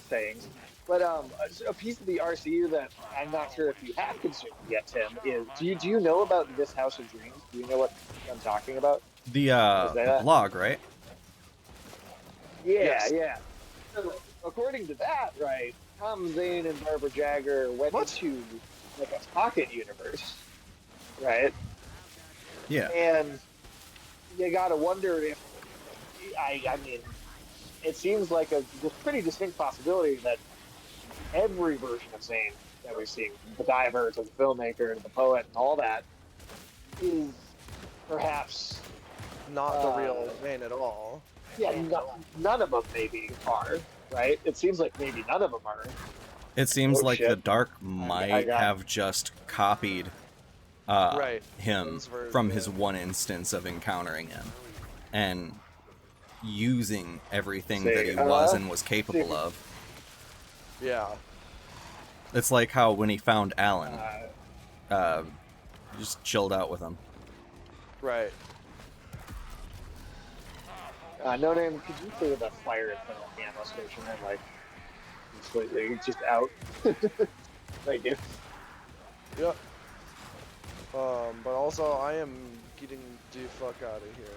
sayings. But a piece of the RCU that I'm not sure if you have consumed yet, Tim, is do you know about this House of Dreams? Do you know what I'm talking about? The that- blog, right? Yeah, Yes. yeah. So, according to that, right, Tom Zane and Barbara Jagger went What? into like a pocket universe, right? Yeah. And you gotta wonder if I mean, it seems like a pretty distinct possibility that every version of Zane that we've seen, the diver to the filmmaker to the poet and all that, is perhaps Not the real Zane at all. none of them maybe are, right? It seems like maybe none of them are. It seems Oh, like shit. the Dark might got- have just copied Right. him His version, from his yeah. one instance of encountering him and using everything Say, that he was and was capable of. Yeah. It's like how when he found Alan, Uh, just chilled out with him. Right. No Name, could you clear the fire in front of the ammo station and like just out? Thank you. Yep. But also I am getting the fuck out of here.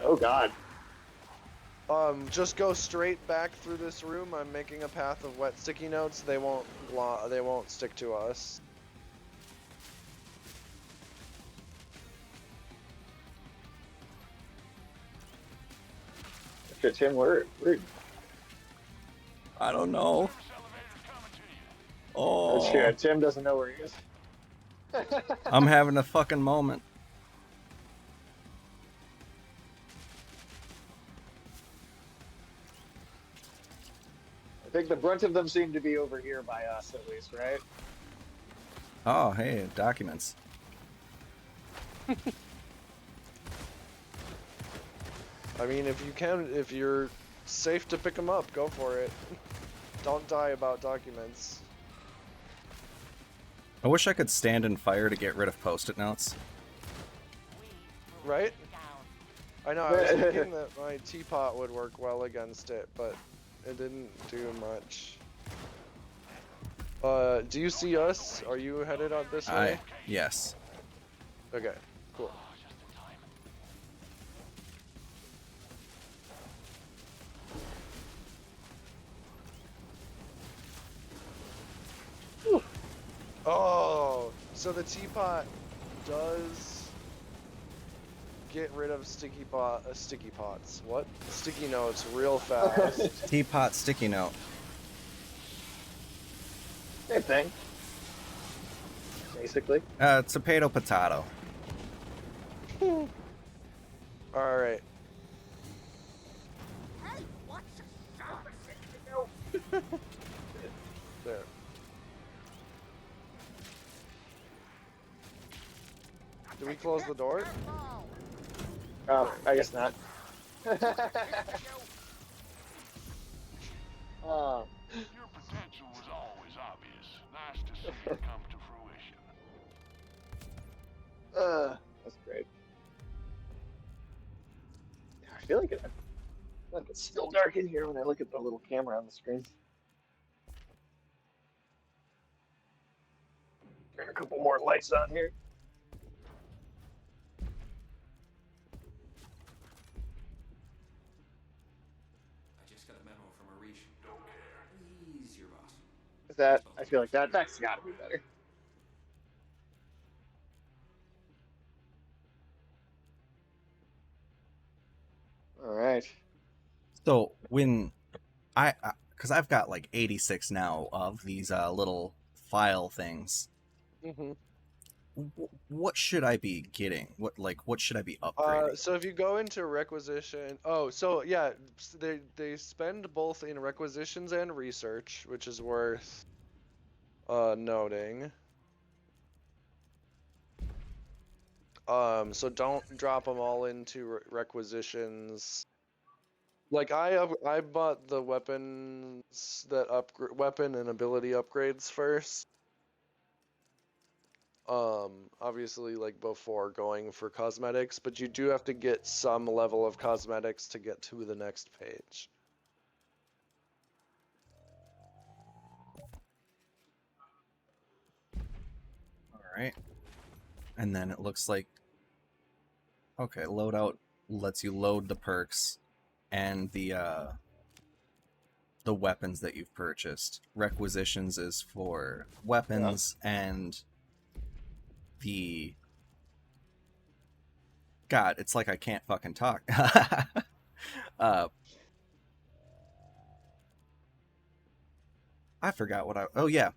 Oh God. Just go straight back through this room. I'm making a path of wet sticky notes. They won't stick to us. Okay, Tim, where I don't know. oh Oh, shit, Tim doesn't know where he is. I'm having a fucking moment. I think the brunt of them seem to be over here by us, at least, right? Oh, hey, documents. I mean, if you're safe to pick them up, go for it. Don't die about documents. I wish I could stand in fire to get rid of post-it notes. Right? I know, I was thinking that my teapot would work well against it, but it didn't do much. Do you see us? Are you headed out this way? Yes. Okay, cool. Oh, so the teapot does get rid of sticky pots. What? Sticky notes real fast. Teapot sticky note. Same thing. Basically. Potato potato. All right. Hey, watch yourself. There. Do we close the door? I guess not. Your potential was always obvious. Nice to see it come to fruition. That's great. Yeah, I feel like it's still dark in here when I look at the little camera on the screen. Turn a couple more lights on here. I just got a memo from Arish. Don't care. He's your boss. I feel like that's got to be better. All right. So when because I've got like 86 now of these little file things. Mm-hmm. What should I be getting? What should I be upgrading? So if you go into requisition, so yeah, they spend both in requisitions and research, which is worth noting. So don't drop them all into requisitions. Like I bought the weapons that weapon and ability upgrades first. Obviously like before going for cosmetics, but you do have to get some level of cosmetics to get to the next page. All right. And then it looks like okay, loadout lets you load the perks and the weapons that you've purchased. Requisitions is for weapons and the God, it's like I can't fucking talk. I forgot what oh yeah.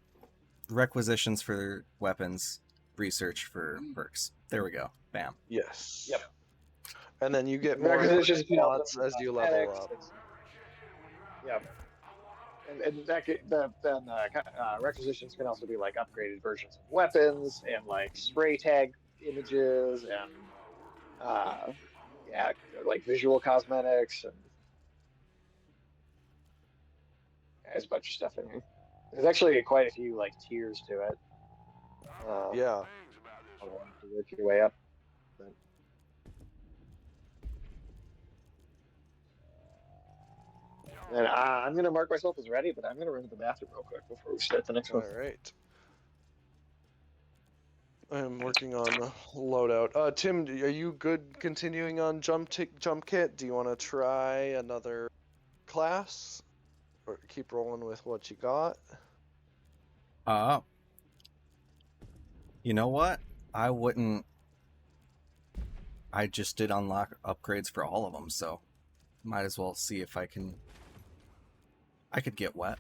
Requisitions for weapons, research for perks. There we go. Bam. Yes. Yep. And then you get more Requisitions slots as you level up. Yep. And requisitions can also be like upgraded versions of weapons and like spray tag images and like visual cosmetics and There's a bunch of stuff in here. There's actually quite a few like tiers to it. Yeah. I'll have to work your way up. But... And I'm gonna mark myself as ready, but I'm gonna run to the bathroom real quick before we start the next one. All right. I'm working on the loadout. Tim, are you good continuing on jump kit? Do you want to try another class, or keep rolling with what you got? You know what? I wouldn't. I just did unlock upgrades for all of them, so might as well see if I can. I could get wet.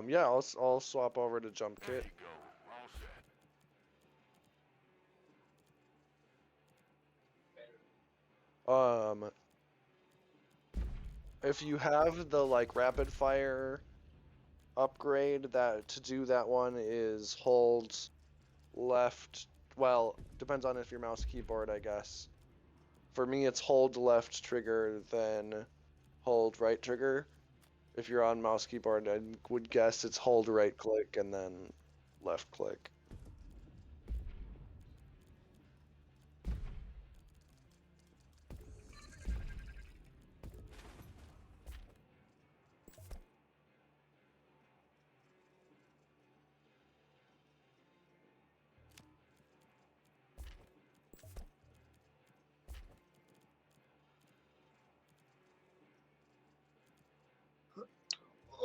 Yeah, I'll swap over to jump kit. If you have the like rapid fire upgrade, that to do that one is hold left. Well, depends on if your mouse keyboard, I guess. For me, it's hold left trigger, then hold right trigger. If you're on mouse keyboard, I would guess it's hold right click and then left click.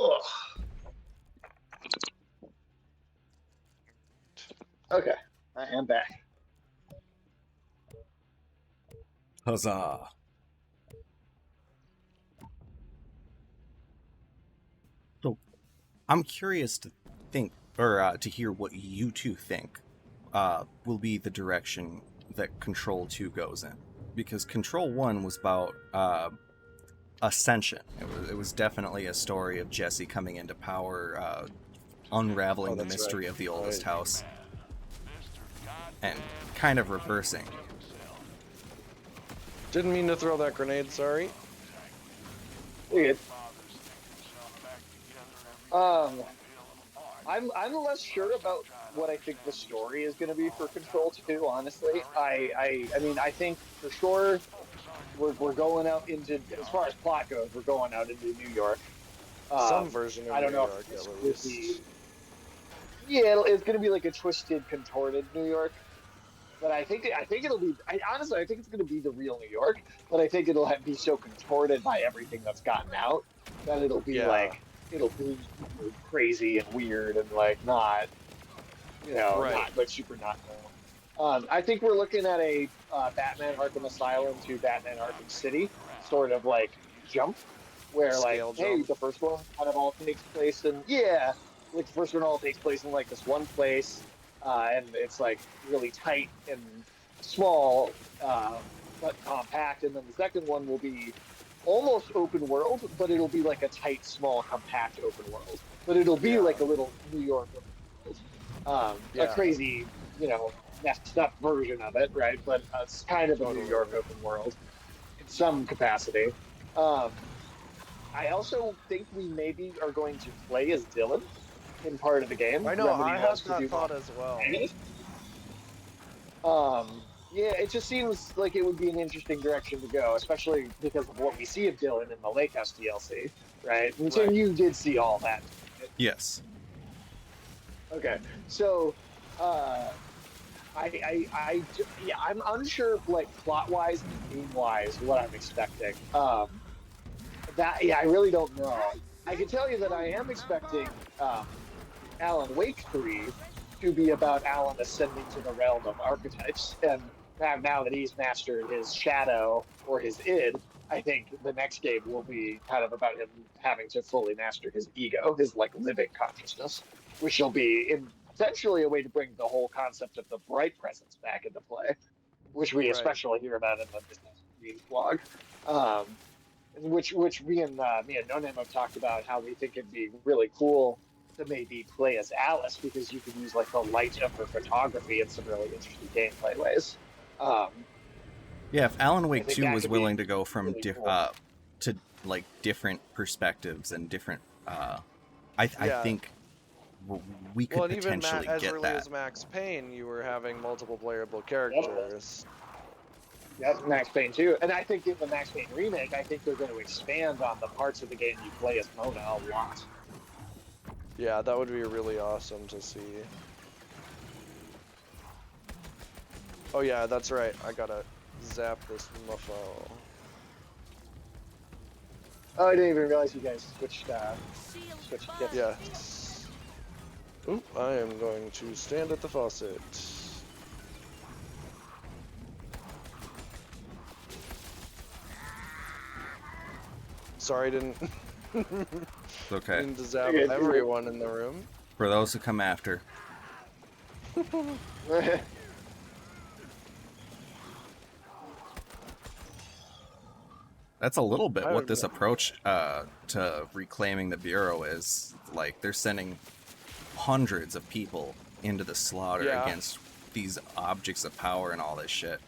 Ugh. Okay, I am back. Huzzah! So, I'm curious to think, or to hear what you two think will be the direction that Control 2 goes in. Because Control 1 was about ascension. It was definitely a story of Jesse coming into power, unraveling the mystery of the oldest house, and kind of reversing. Didn't mean to throw that grenade, sorry. Weird. I'm less sure about what I think the story is going to be for Control 2, honestly. I mean, I think for sure we're going out into, as far as plot goes, we're going out into New York. Some version of I don't New know York, if at it's least. yeah, it's going to be like a twisted, contorted New York. But I think it'll be. Honestly, I think it's going to be the real New York. But I think it'll be so contorted by everything that's gotten out that it'll be it'll be crazy and weird and like not, not like super not normal. I think we're looking at a Batman Arkham Asylum to Batman Arkham City sort of like jump, where Scale hey, jump. the first one kind of all takes place in like the first one all takes place in like this one place. And it's like really tight and small, but compact. And then the second one will be almost open world, but it'll be like a tight, small, compact open world. But it'll be like a little New York open world. A crazy, messed up version of it, right? But it's kind of a New York open world in some capacity. I also think we maybe are going to play as Dylan in part of the game. I know, I had that thought as well. Yeah, it just seems like it would be an interesting direction to go, especially because of what we see of Dylan in the Lake House DLC, right? And Tim, you did see all that. Yes. Okay, so I'm unsure, like plot-wise and game-wise, what I'm expecting. I really don't know. I can tell you that I am expecting Alan Wake 3 to be about Alan ascending to the realm of archetypes, and now that he's mastered his shadow or his id, I think the next game will be kind of about him having to fully master his ego, his like living consciousness, which will be potentially a way to bring the whole concept of the bright presence back into play, which we especially hear about in the Business blog. Which me and No Name have talked about how we think it'd be really cool to maybe play as Alice, because you can use like the light of her photography in some really interesting gameplay ways. Yeah, if Alan Wake 2 was willing to go from really cool. to like different perspectives and different. I think we could Well, and even potentially as get early that. as Max Payne, you were having multiple playable characters. That's Max Payne 2. And I think in the Max Payne remake, I think they're going to expand on the parts of the game you play as Mona a lot. Yeah, that would be really awesome to see. Oh yeah, that's right. I gotta zap this muffo. Oh, I didn't even realize you guys switched kits. Yes. Oop, I am going to stand at the faucet. Sorry, didn't It's okay. didn't to zap everyone in the room. For those who come after. That's a little bit what this approach to reclaiming the Bureau is. Like, they're sending hundreds of people into the slaughter against these objects of power and all this shit.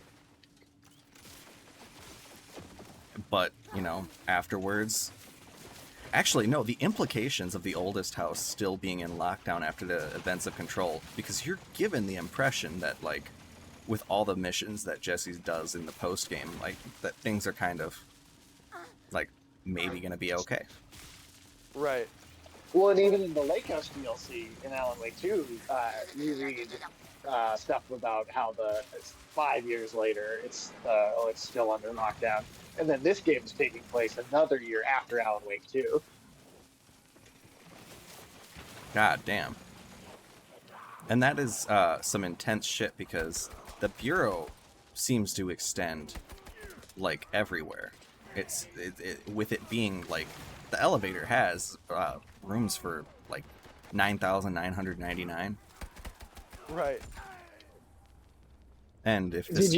But, you know, afterwards... Actually, no, the implications of the oldest house still being in lockdown after the events of Control, because you're given the impression that, like, with all the missions that Jesse does in the post-game, like, that things are kind of, like, maybe gonna be okay. Right. Well, and even in the Lake House DLC in Alan Wake 2, you read stuff about how it's 5 years later, it's still under lockdown. And then this game is taking place another year after Alan Wake 2. God damn. And that is some intense shit, because the Bureau seems to extend, like, everywhere. With it being, like, the elevator has rooms for, like, 9,999. Right. And if this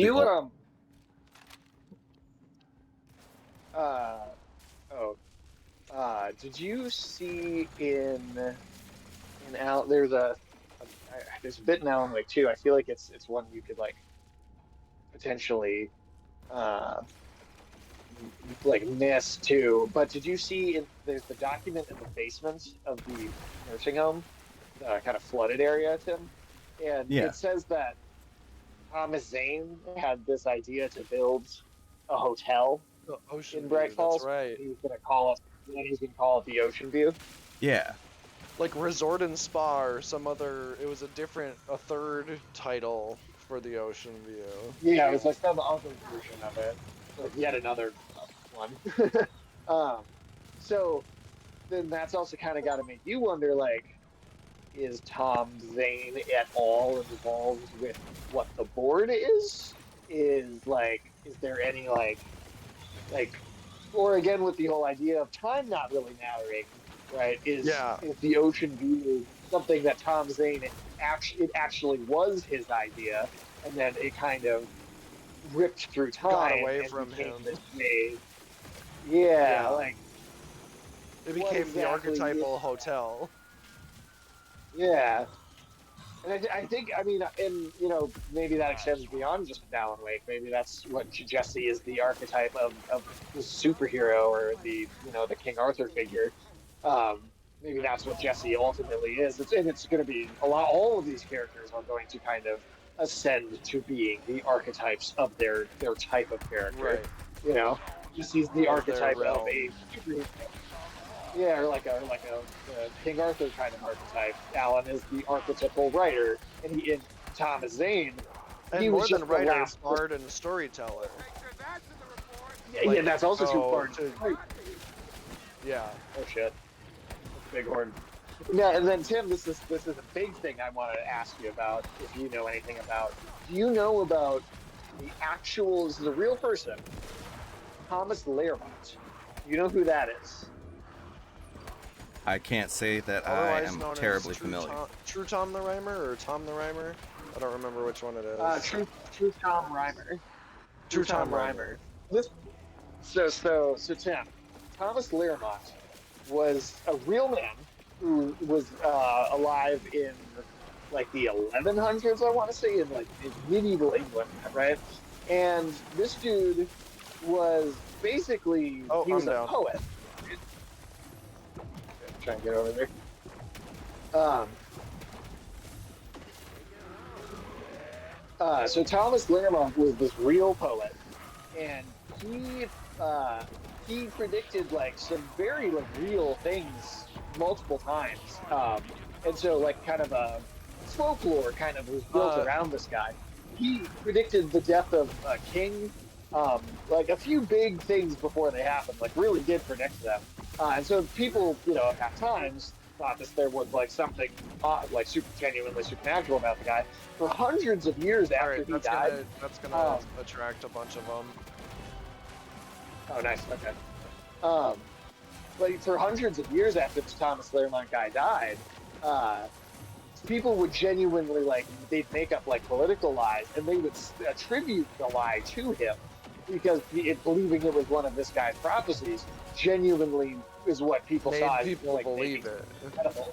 did you see there's a bit in Alan Wake 2. I feel like it's one you could like potentially like miss too. But did you see there's the document in the basement of the nursing home, kind of flooded area, Tim? And it says that Thomas Zane had this idea to build a hotel in Bright Falls. That's right. He's gonna call it the Ocean View. Yeah. Like Resort and Spa or some other. It was a third title for the Ocean View. Yeah, it was like some other version of it. Like yet another one. So then that's also kind of got to make you wonder, like, is Tom Zane at all involved with what the board is? Is there any like, or again with the whole idea of time not really mattering, right? Is the Ocean View something that Tom Zane actually was his idea, and then it kind of ripped through time, got away and from became him. This big, like it became the archetypal hotel. Yeah. And I think, I mean, and, you know, maybe that extends beyond just Alan Wake. Maybe that's what Jesse is, the archetype of the superhero, or the, you know, the King Arthur figure. Maybe that's what Jesse ultimately is. And it's going to be all of these characters are going to kind of ascend to being the archetypes of their type of character. Right. You know, Jesse's the archetype of a superhero. Yeah, or like a King Arthur kind of archetype. Alan is the archetypal writer, and Thomas Zane, and he more was than just writer, bard, and storyteller. Yeah, that's also true. Bard. Yeah. Oh shit, that's a big horn. Yeah, and then Tim, this is a big thing I wanted to ask you about. If you know anything about, do you know about the actual? This is a real person, Thomas Lermont. You know who that is? I can't say that I am terribly familiar. True Tom the Rhymer or Tom the Rhymer? I don't remember which one it is. True Tom Rhymer. True Tom Rhymer. So Tim, Thomas Lermont was a real man who was alive in like the 1100s, I want to say, in medieval England, right? And this dude was basically Oh, he was I'm a down. poet. Try and get over there. So Thomas Lermont was this real poet, and he predicted like some very like real things multiple times. And so like kind of a folklore kind of was built around this guy. He predicted the death of a king, like a few big things before they happened, like really did predict them. And so people, at times thought that there was like something like super genuinely supernatural about the guy. For hundreds of years after Alright, he that's died. gonna attract a bunch of them. Oh, nice. Okay. But for hundreds of years after this Thomas Lermont guy died, people would genuinely they'd make up like political lies, and they would attribute the lie to him because believing it was one of this guy's prophecies genuinely is what people Made saw as people like believe it. incredible.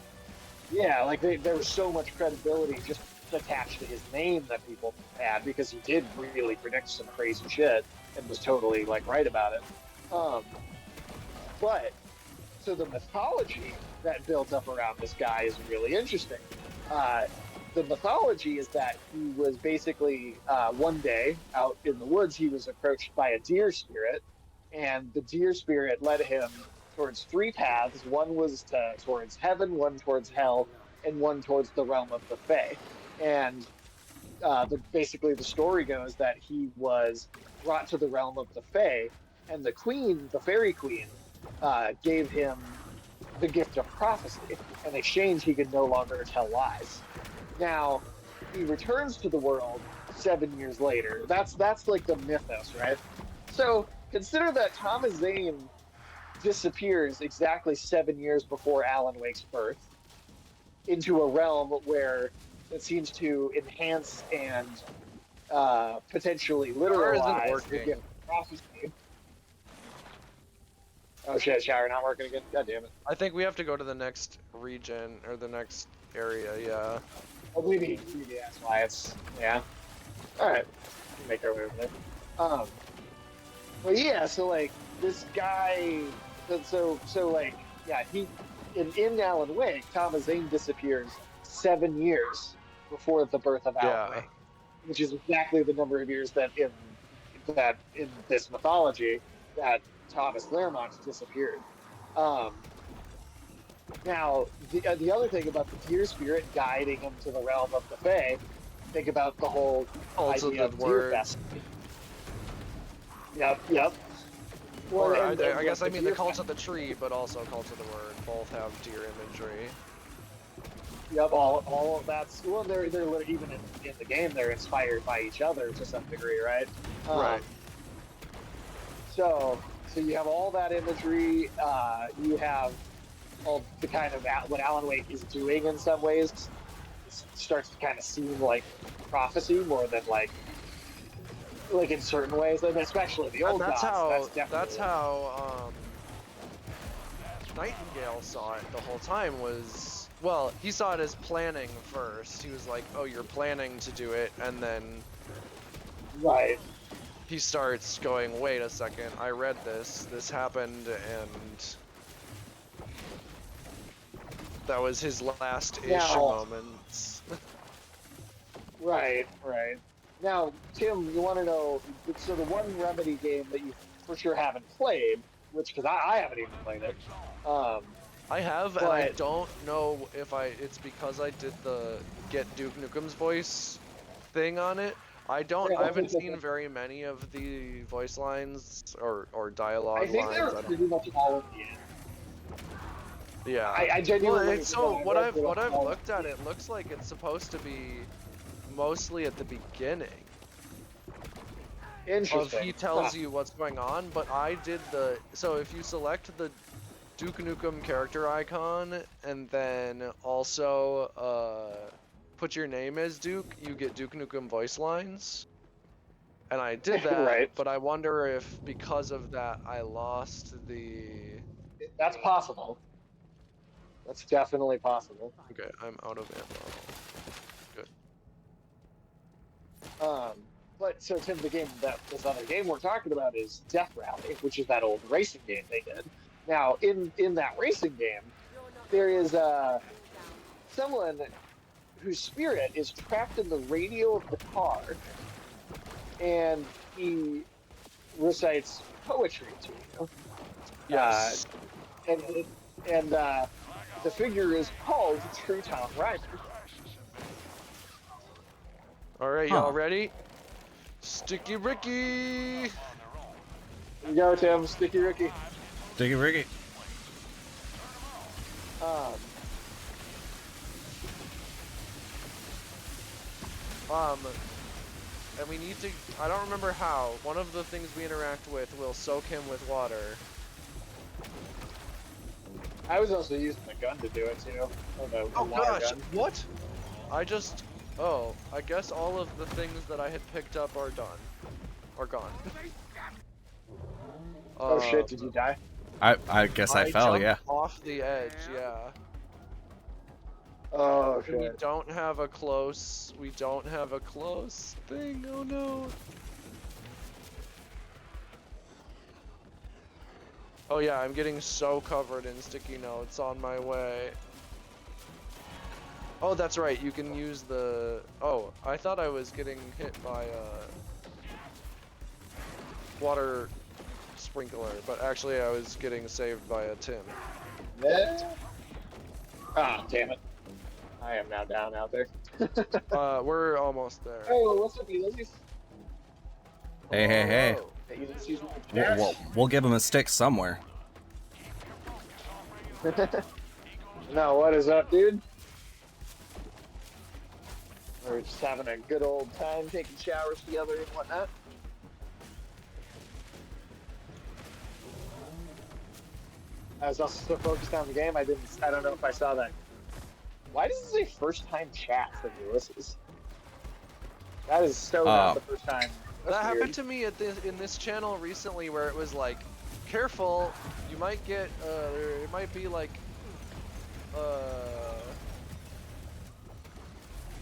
Yeah, like there was so much credibility just attached to his name that people had because he did really predict some crazy shit and was totally like right about it. But so the mythology that builds up around this guy is really interesting. The mythology is that he was basically one day out in the woods, he was approached by a deer spirit, and the deer spirit led him towards three paths. One was towards heaven, one towards hell, and one towards the realm of the Fae. And basically the story goes that he was brought to the realm of the Fae, and the queen, the fairy queen, gave him the gift of prophecy. In exchange, he could no longer tell lies. Now, he returns to the world 7 years later. That's like the mythos, right? So consider that Thomas Zane disappears exactly 7 years before Alan Wake's birth into a realm where it seems to enhance and potentially literalize the gift of prophecy. Oh shit, shower not working again? God damn it. I think we have to go to the next region, or the next area, yeah. Oh, maybe that's why it's, yeah. Alright, make our way over there. But yeah, so like, this guy, so like, yeah, in Alan Wake, Thomas Zane disappears 7 years before the birth of Alan Wake, which is exactly the number of years that in this mythology that Thomas Lermont disappeared. Now, the other thing about the deer spirit guiding him to the realm of the Fae, think about the whole idea of deer fest. Yep. Or I guess I mean the cult of the tree, but also cult of the word. Both have deer imagery. Yep, all of that's, well, they're even in the game, they're inspired by each other to some degree, right? Right. So you have all that imagery. You have all the kind of what Alan Wake is doing in some ways. It starts to kind of seem like prophecy more than like in certain ways, and especially the old that's gods. That's how Nightingale saw it the whole time. Well, he saw it as planning first. He was like, "Oh, you're planning to do it," and then right. He starts going, "Wait a second, I read this. This happened," and that was his last-ish moments. Right. Now, Tim, you want to know, so the one Remedy game that you for sure haven't played, which, because I haven't even played it. I have, and I don't know if it's because I did the Get Duke Nukem's voice thing on it. I haven't seen very many of the voice lines or dialogue lines. I think they're pretty much all in the end. Yeah. I genuinely. Well, so what I've looked at, it looks like it's supposed to be mostly at the beginning. Interesting. He tells you what's going on, but I did so if you select the Duke Nukem character icon and then also put your name as Duke, you get Duke Nukem voice lines. And I did that, right. But I wonder if because of that I lost the... That's possible. That's definitely possible. Okay, I'm out of ammo. Good. But so Tim, this other game we're talking about is Death Rally, which is that old racing game they did. Now, in that racing game, there is someone whose spirit is trapped in the radio of the car, and he recites poetry to you. Yes. And the figure is called True Town Rider. All right, Huh. y'all ready? Sticky Ricky. Here you go, Tim. Sticky Ricky. Diggy Riggy. And we need to, I don't remember how, one of the things we interact with will soak him with water. I was also using the gun to do it too. The Oh water gosh, gun. what? I guess all of the things that I had picked up are done. Are gone. Oh shit! Did you die? I guess I fell, jumped yeah. off the edge, yeah. Oh We shit! don't have a close thing, oh no. Oh yeah, I'm getting so covered in sticky notes on my way. Oh, that's right, you can use the... Oh, I thought I was getting hit by a water sprinkler, but actually I was getting saved by a Tim. Ah, damn it! I am now down out there. We're almost there. Oh, what's up, Ulysses? Hey, hey, hey. Oh. Hey, Ulysses, what's We'll give him a stick somewhere. No, what is up, dude? We're just having a good old time, taking showers together and whatnot. I was also so focused on the game, I don't know if I saw that. Why does it say first time chat from Ulysses? That is so not the first time. That's That weird. happened to me in this channel recently, where it was like, careful, you might get, it might be like,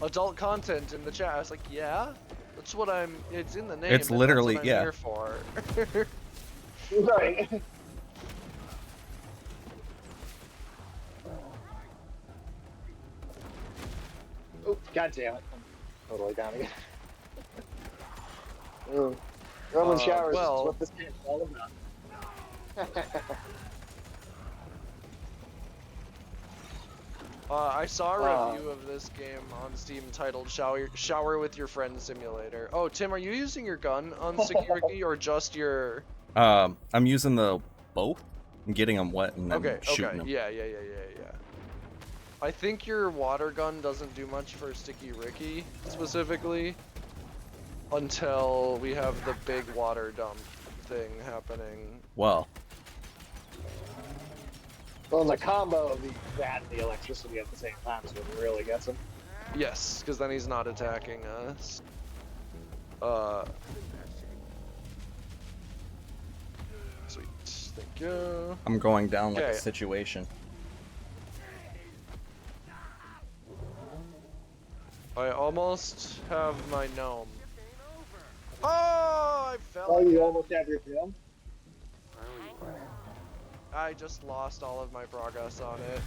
adult content in the chat. I was like, yeah, that's what it's in the name. It's and literally- that's what I'm here for. Right. Oh, god damn it. I'm totally down again. Roman showers well- is what this game's all about. I saw a review of this game on Steam titled Shower with Your Friend Simulator. Oh, Tim, are you using your gun on Sticky Ricky or just your... I'm using the both. I'm getting them wet and then shooting them. Yeah. I think your water gun doesn't do much for Sticky Ricky, specifically, until we have the big water dump thing happening. Well, Well, the combo of that and the electricity at the same time is what really gets him. Yes, because then he's not attacking us. Sweet, thank you. I'm going down like Okay. a situation. I almost have my gnome. Oh, I fell. Oh, you almost have your film? I just lost all of my progress on it.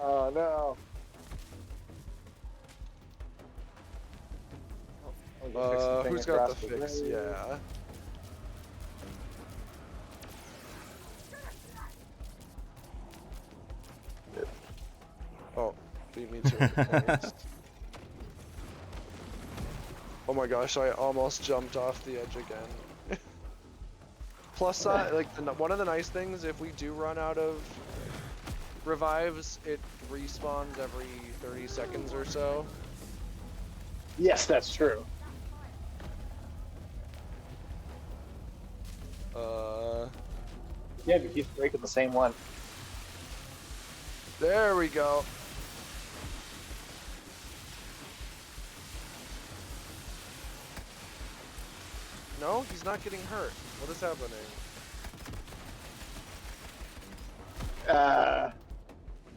Oh, no. Who's got the fix? Yeah. Oh, beat me to it. Oh my gosh, I almost jumped off the edge again. Plus side, like one of the nice things, if we do run out of revives, it respawns every 30 seconds or so. Yes, that's true. Yeah, but keeps breaking the same one. There we go. No, he's not getting hurt. What is happening?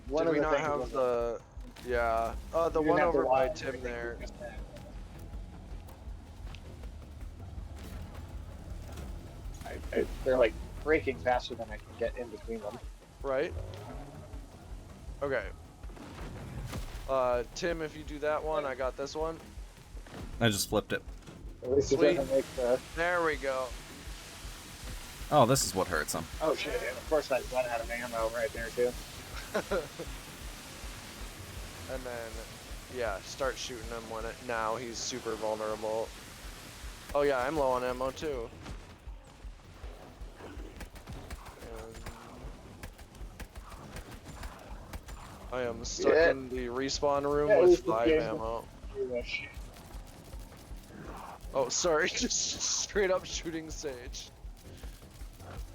One Did of we the not things have was the... Yeah. The you didn't one have the over by wall. Tim there. They're like breaking faster than I can get in between them. Right? Okay. Tim, if you do that one, I got this one. I just flipped it. At least it Sweet. doesn't make the. There we go. Oh, this is what hurts him. Oh shit! And of course I run out of ammo right there too. And then, yeah, start shooting him when now he's super vulnerable. Oh yeah, I'm low on ammo too. And I am stuck in the respawn room Yeah, at with least the 5 game's ammo. Foolish. Oh, sorry, just straight up shooting Sage.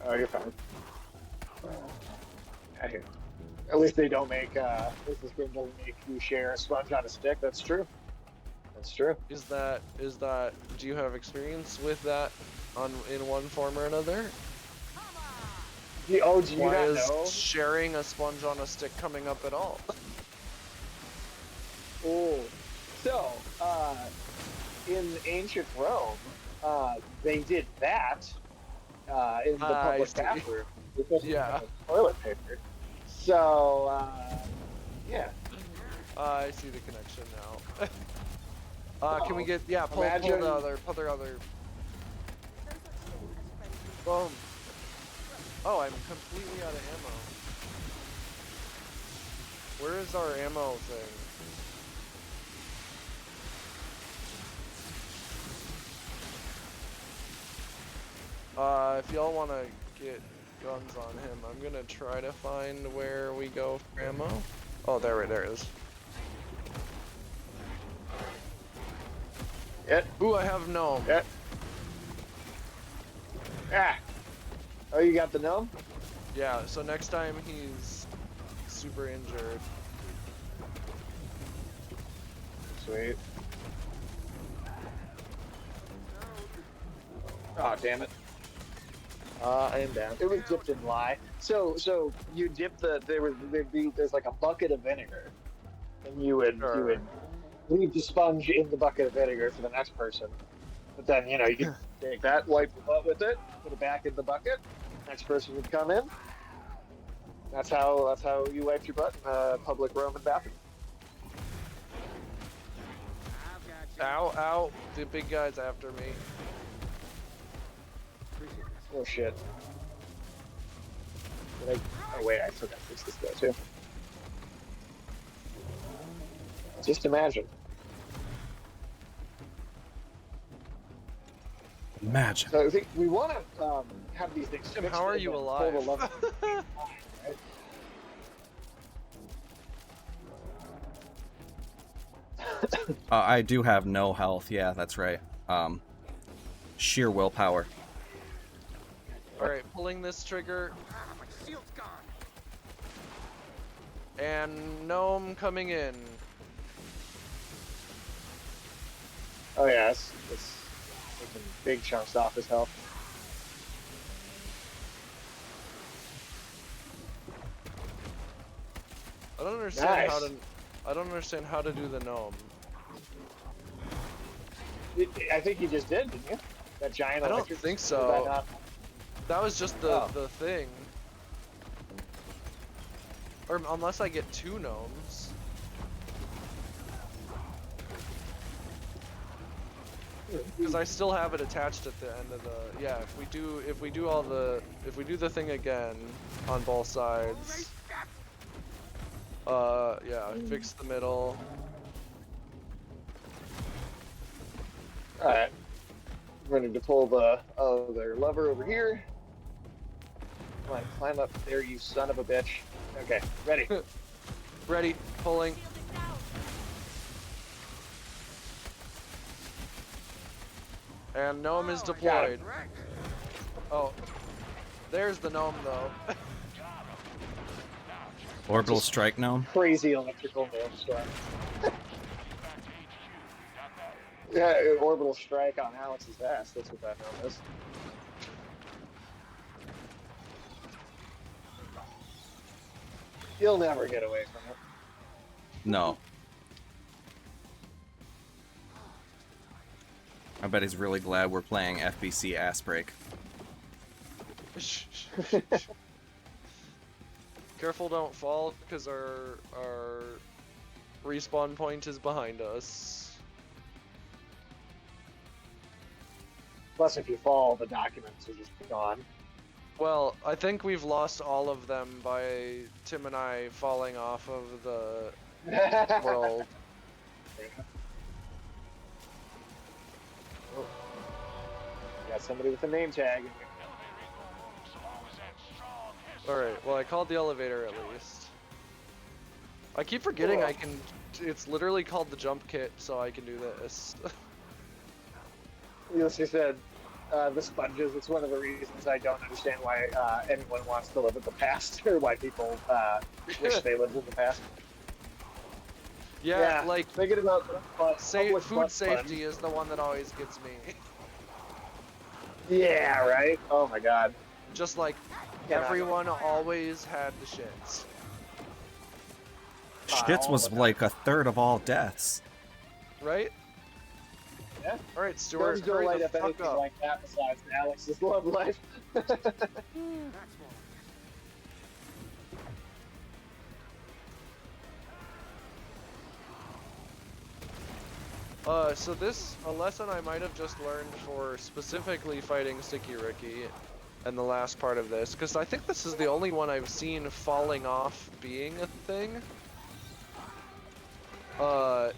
Oh, you're fine. I hear. At least they don't make. At least this game doesn't make you share a sponge on a stick. That's true. That's true. Is that, do you have experience with that in one form or another? Do you Why not is know? sharing a sponge on a stick coming up at all? Oh, so in ancient Rome, they did that in the I public see. bathroom because Yeah. of toilet paper. So yeah. I see the connection now. Can we get, pull Imagine- the other. Boom. Oh, I'm completely out of ammo. Where is our ammo thing? If y'all want to get guns on him, I'm gonna try to find where we go for ammo. Oh, there it is. Yeah. Ooh, I have gnome. Yeah. Ah. Oh, you got the gnome? Yeah, so next time he's super injured. Sweet. Oh, damn it. I am down. It was dipped in lye. So you dip there's like a bucket of vinegar, and you would leave the sponge in the bucket of vinegar for the next person. But then you could take that, wipe your butt with it, put it back in the bucket. Next person would come in. That's how you wipe your butt in a public Roman bathroom. Ow, ow, the big guy's after me. Oh shit. Oh wait, I forgot to fix this guy too. Just imagine. Imagine. So I think we want to have these things. Tim, fixed how are and you then alive? pull the lever, right? I do have no health. Yeah, that's right. Sheer willpower. Alright, pulling this trigger. My shield's gone. And gnome coming in. Oh yeah, it's taking big chunks off his health. I don't understand Nice. I don't understand how to do the gnome. I think you just did, didn't you? That giant I don't electric. think Was so. that not- That was just Oh. the thing. Or unless I get 2 gnomes. Because I still have it attached at the end of the if we do the thing again on both sides. Fix the middle. All right. I'm ready to pull the other lever over here. Come on, climb up there, you son of a bitch. Okay, ready. Ready, pulling. And gnome is deployed. Oh, there's the gnome though. Orbital strike gnome. Crazy electrical storm. Yeah, orbital strike on Alex's ass. That's what that gnome is. You'll never get away from it. No. I bet he's really glad we're playing FBC ass break. Careful, don't fall, because our respawn point is behind us. Plus, if you fall, the documents are just gone. Well, I think we've lost all of them by Tim and I falling off of the world. Oh. Got somebody with a name tag. Alright, well I called the elevator at least. I keep forgetting I can... It's literally called the jump kit, so I can do this. Yes, you said the sponges. It's one of the reasons I don't understand why anyone wants to live in the past, or why people wish they lived in the past. Yeah, like... thinking about food safety is the one that always gets me. Yeah, right? Oh my god. Just like, everyone always had the shits. Shits was like a third of all deaths. Right? Yeah. Alright, Stuart, Don't hurry light the up fuck anything up. like that besides Alex's love life. So this, a lesson I might have just learned for specifically fighting Sticky Ricky and the last part of this, because I think this is the only one I've seen falling off being a thing,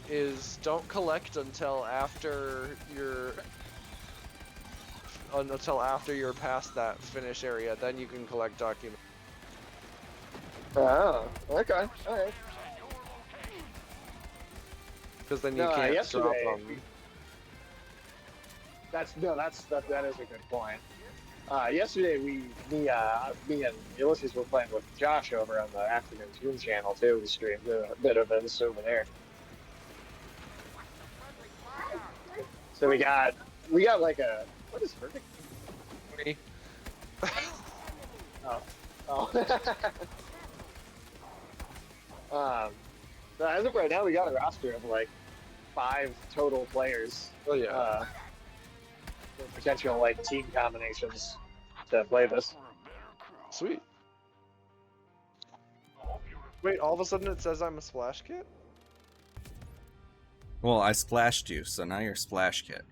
is don't collect until after you're past that finish area, then you can collect documents. Oh, okay, alright. Because then you can't drop them. That is a good point. Yesterday me and Ulysses were playing with Josh over on the Afternoon Toon channel too. We streamed a bit of this over there. So we got like a, what is verdict? Me. Oh. So as of right now, we got a roster of like 5 total players. Oh yeah. With potential like team combinations to play this. Sweet. Wait, all of a sudden it says I'm a splash kit? Well, I splashed you, so now you're Splash Kit.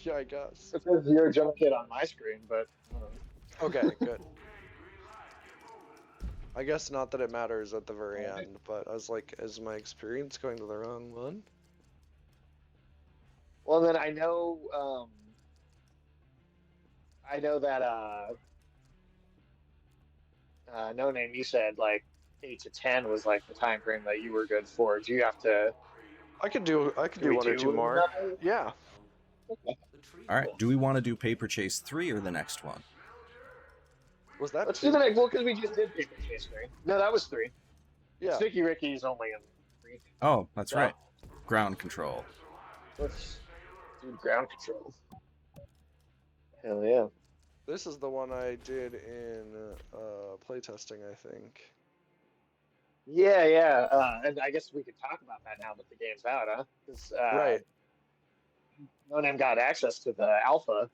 Yeah, I guess. It says you're a jump kit on my screen, but. Okay, good. I guess not that it matters at the very end, but I was like, is my experience going to the wrong one? Well, then I know that No Name, you said like 8 to 10 was like the time frame that you were good for. Do you have to? I could do one or two more. Yeah. Okay. All right, do we want to do Paper Chase 3 or the next one? Was that? Let's do the next. Well, because we just did Paper Chase 3. No, that was 3. Yeah. Sticky Ricky's only in 3. Oh, that's right. Ground Control. Let's do ground control. Hell yeah. This is the one I did in playtesting, I think. Yeah. And I guess we could talk about that now that the game's out, huh? 'Cause, Right. No Name got access to the alpha,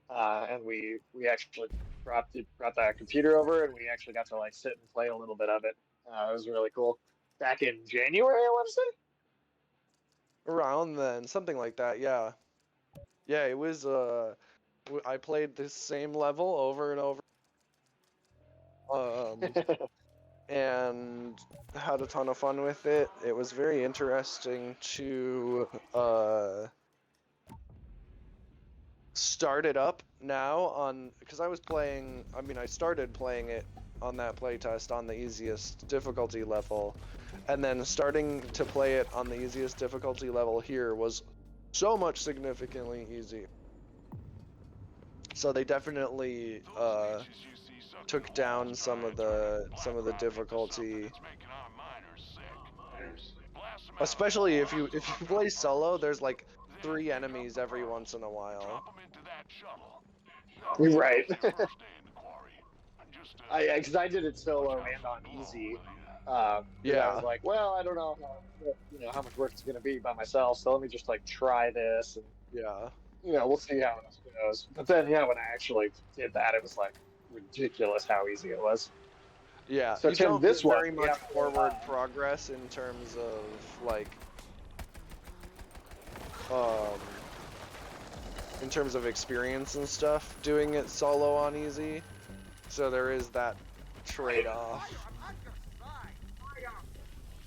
and we actually brought that computer over, and we actually got to like sit and play a little bit of it. It was really cool. Back in January, I want to say. Around then, something like that. Yeah. Yeah, it was. I played this same level over and over. And had a ton of fun with it. It was very interesting to start it up now on, because I started playing it on that playtest on the easiest difficulty level, and then starting to play it on the easiest difficulty level here was so much significantly easier. So they definitely took down some of the difficulty. Especially if you play solo, there's like 3 enemies every once in a while. Right. Because I did it solo and on easy. Yeah. I was like, well, I don't know how much work it's gonna be by myself, so let me just like try this. And Yeah. we'll see how it goes. But then, yeah, when I actually did that, it was like ridiculous how easy it was. Yeah, So you Tim, don't this get one very we much have to, forward progress in terms of like, um, in terms of experience and stuff, doing it solo on easy. So there is that trade-off.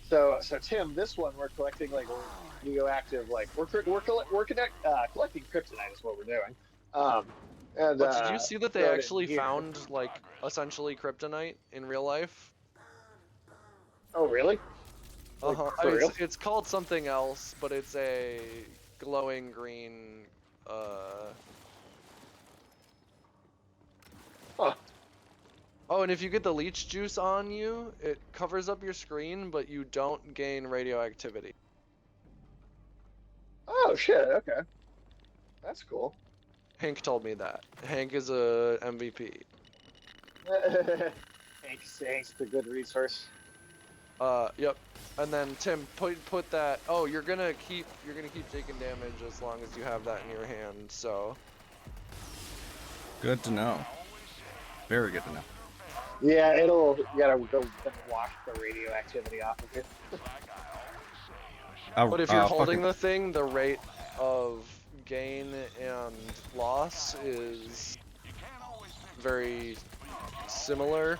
So Tim, this one we're collecting like radioactive, like collecting kryptonite is what we're doing. And But did you see that they throw it in actually here. found like essentially kryptonite in real life? Oh, really? Like, Uh-huh. for real? It's called something else, but it's a glowing green. Huh. Oh, and if you get the leech juice on you, it covers up your screen, but you don't gain radioactivity. Oh shit. Okay. That's cool. Hank told me that. Hank is a MVP. Hank's the good resource. Yep. And then Tim, put that. Oh, you're gonna keep taking damage as long as you have that in your hand. So. Good to know. Very good to know. Yeah, you gotta go and wash the radioactivity off of it. But if you're holding the thing, the rate of gain and loss is very similar.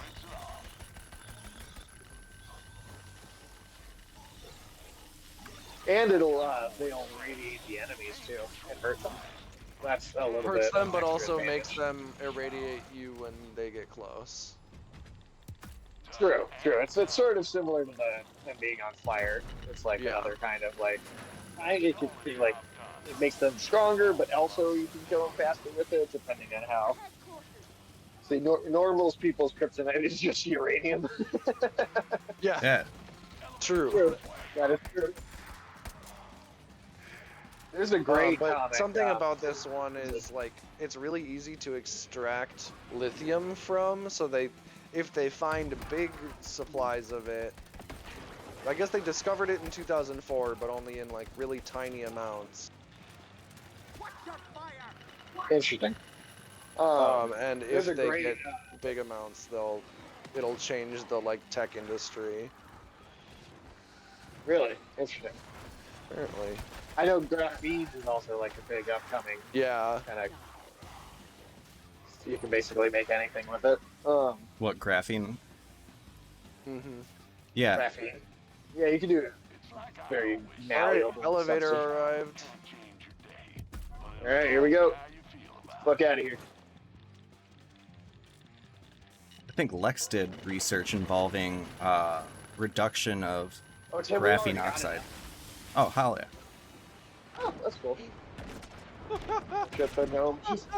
And they'll radiate the enemies too and hurt them. That's a little bit. Hurts them, but extra also advantage. makes them irradiate you when they get close. True. It's sort of similar to them being on fire. It's like another kind of like, it could be like, it makes them stronger, but also you can kill them faster with it, depending on how. See, normal people's kryptonite is just uranium. Yeah. True. That is true. There's a great but comic. something about this one is like it's really easy to extract lithium from. So if they find big supplies of it, I guess they discovered it in 2004, but only in like really tiny amounts. Interesting. And if they get big amounts, it'll change the like tech industry. Really interesting. Apparently. I know graphene is also like a big upcoming. Yeah. Kind of. You can basically make anything with it. What, graphene? Mm-hmm. Yeah. Graphene. Yeah, you can do it. Very malleable. Elevator substance. arrived. All right, here we go. Fuck out of here. I think Lex did research involving reduction of Tim, we already graphene got it. oxide. Oh, hell yeah. Oh, that's cool. Just a gnome just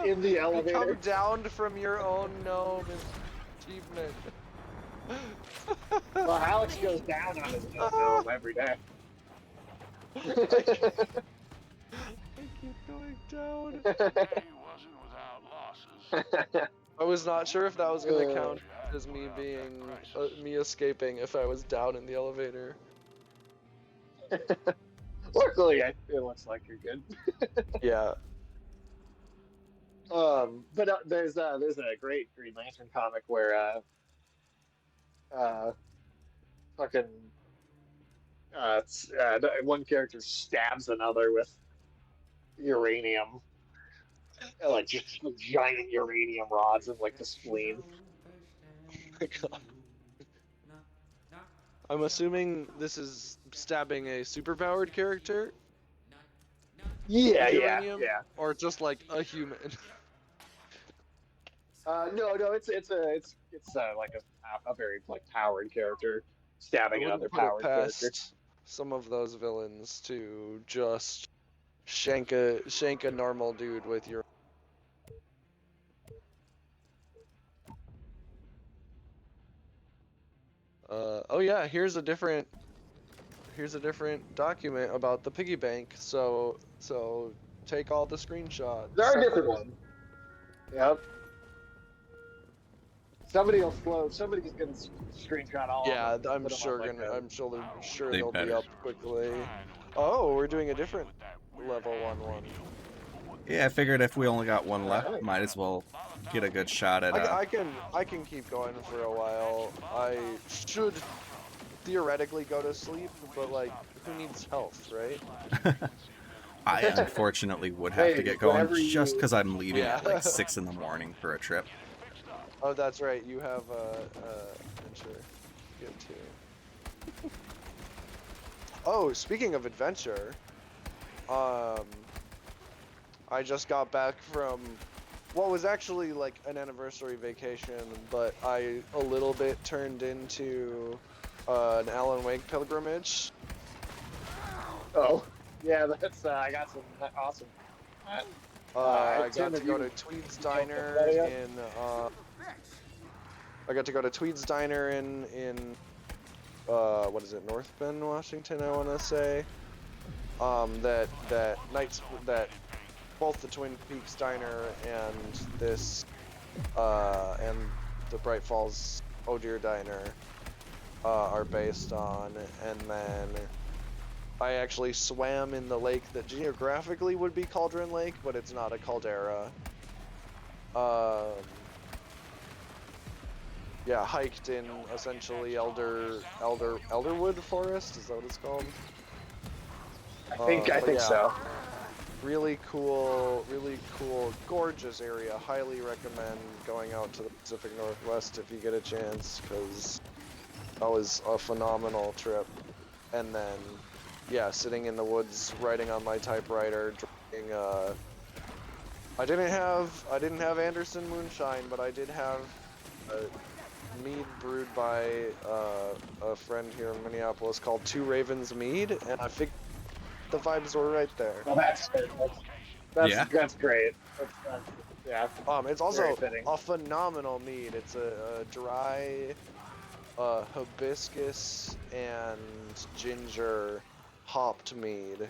in the elevator. Come down from your own gnome achievement. Well, Alex goes down on his gnome every day. I keep going down. He wasn't without losses. I was not sure if that was gonna count as me being me escaping if I was down in the elevator. Luckily, it looks like you're good. Yeah. But there's a great Green Lantern comic where one character stabs another with uranium, like just giant uranium rods in like the spleen. I'm assuming this is stabbing a superpowered character. Yeah, Uranium? yeah. Or just like a human. No, it's like a very like powered character stabbing I another wouldn't put it powered character. past some of those villains to just shank a normal dude with your. Oh yeah, here's a different document about the piggy bank. So take all the screenshots. There are different ones. Yep. Somebody's gonna screenshot all. Yeah, of them, I'm put 'em sure on, like, I'm sure They they'll be better. up quickly. Oh, we're doing a different level 1-1. Yeah, I figured if we only got one left, might as well get a good shot at. I can keep going for a while. I should theoretically go to sleep, but like, who needs health, right? I unfortunately would have to get going whenever just you- because I'm leaving Yeah. at like 6 in the morning for a trip. Oh, that's right. You have adventure. Get to. Oh, speaking of adventure, I just got back from what was actually like an anniversary vacation, but I a little bit turned into an Alan Wake pilgrimage. Oh, yeah, that's I got some awesome. I Tim, got to have go you- to Tweed's you jumped Diner into that yet? in. I got to go to Tweed's Diner in what is it, North Bend, Washington? I want to say. That both the Twin Peaks Diner and this and the Bright Falls Oh Dear Diner are based on, and then I actually swam in the lake that geographically would be Cauldron Lake, but it's not a caldera. Yeah, hiked in essentially Elderwood Forest. Is that what it's called? I think but yeah, so. really cool, gorgeous area. Highly recommend going out to the Pacific Northwest if you get a chance, because that was a phenomenal trip. And then, yeah, sitting in the woods, writing on my typewriter, drinking. I didn't have Anderson Moonshine, but I did have mead brewed by a friend here in Minneapolis called Two Ravens Mead, and I figured the vibes were right there. Well, that's Yeah. that's great. Yeah. It's Very also fitting. a phenomenal mead. It's a dry hibiscus and ginger hopped mead.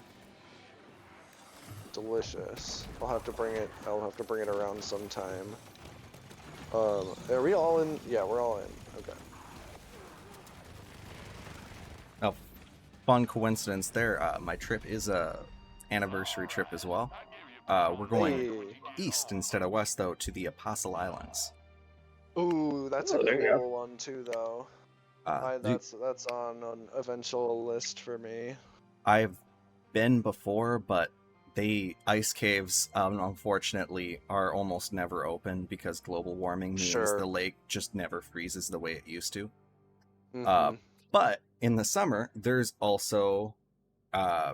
Delicious. I'll have to bring it around sometime. Are we all in? Yeah, we're all in. Okay. Oh, fun coincidence there. My trip is a anniversary trip as well. We're going Hey. east instead of west, though, to the Apostle Islands. Ooh, that's Oh, a there you cool one too, though. Dude, That's on an eventual list for me. I've been before, but the ice caves, unfortunately, are almost never open because global warming means Sure. the lake just never freezes the way it used to. Mhm. But in the summer, there's also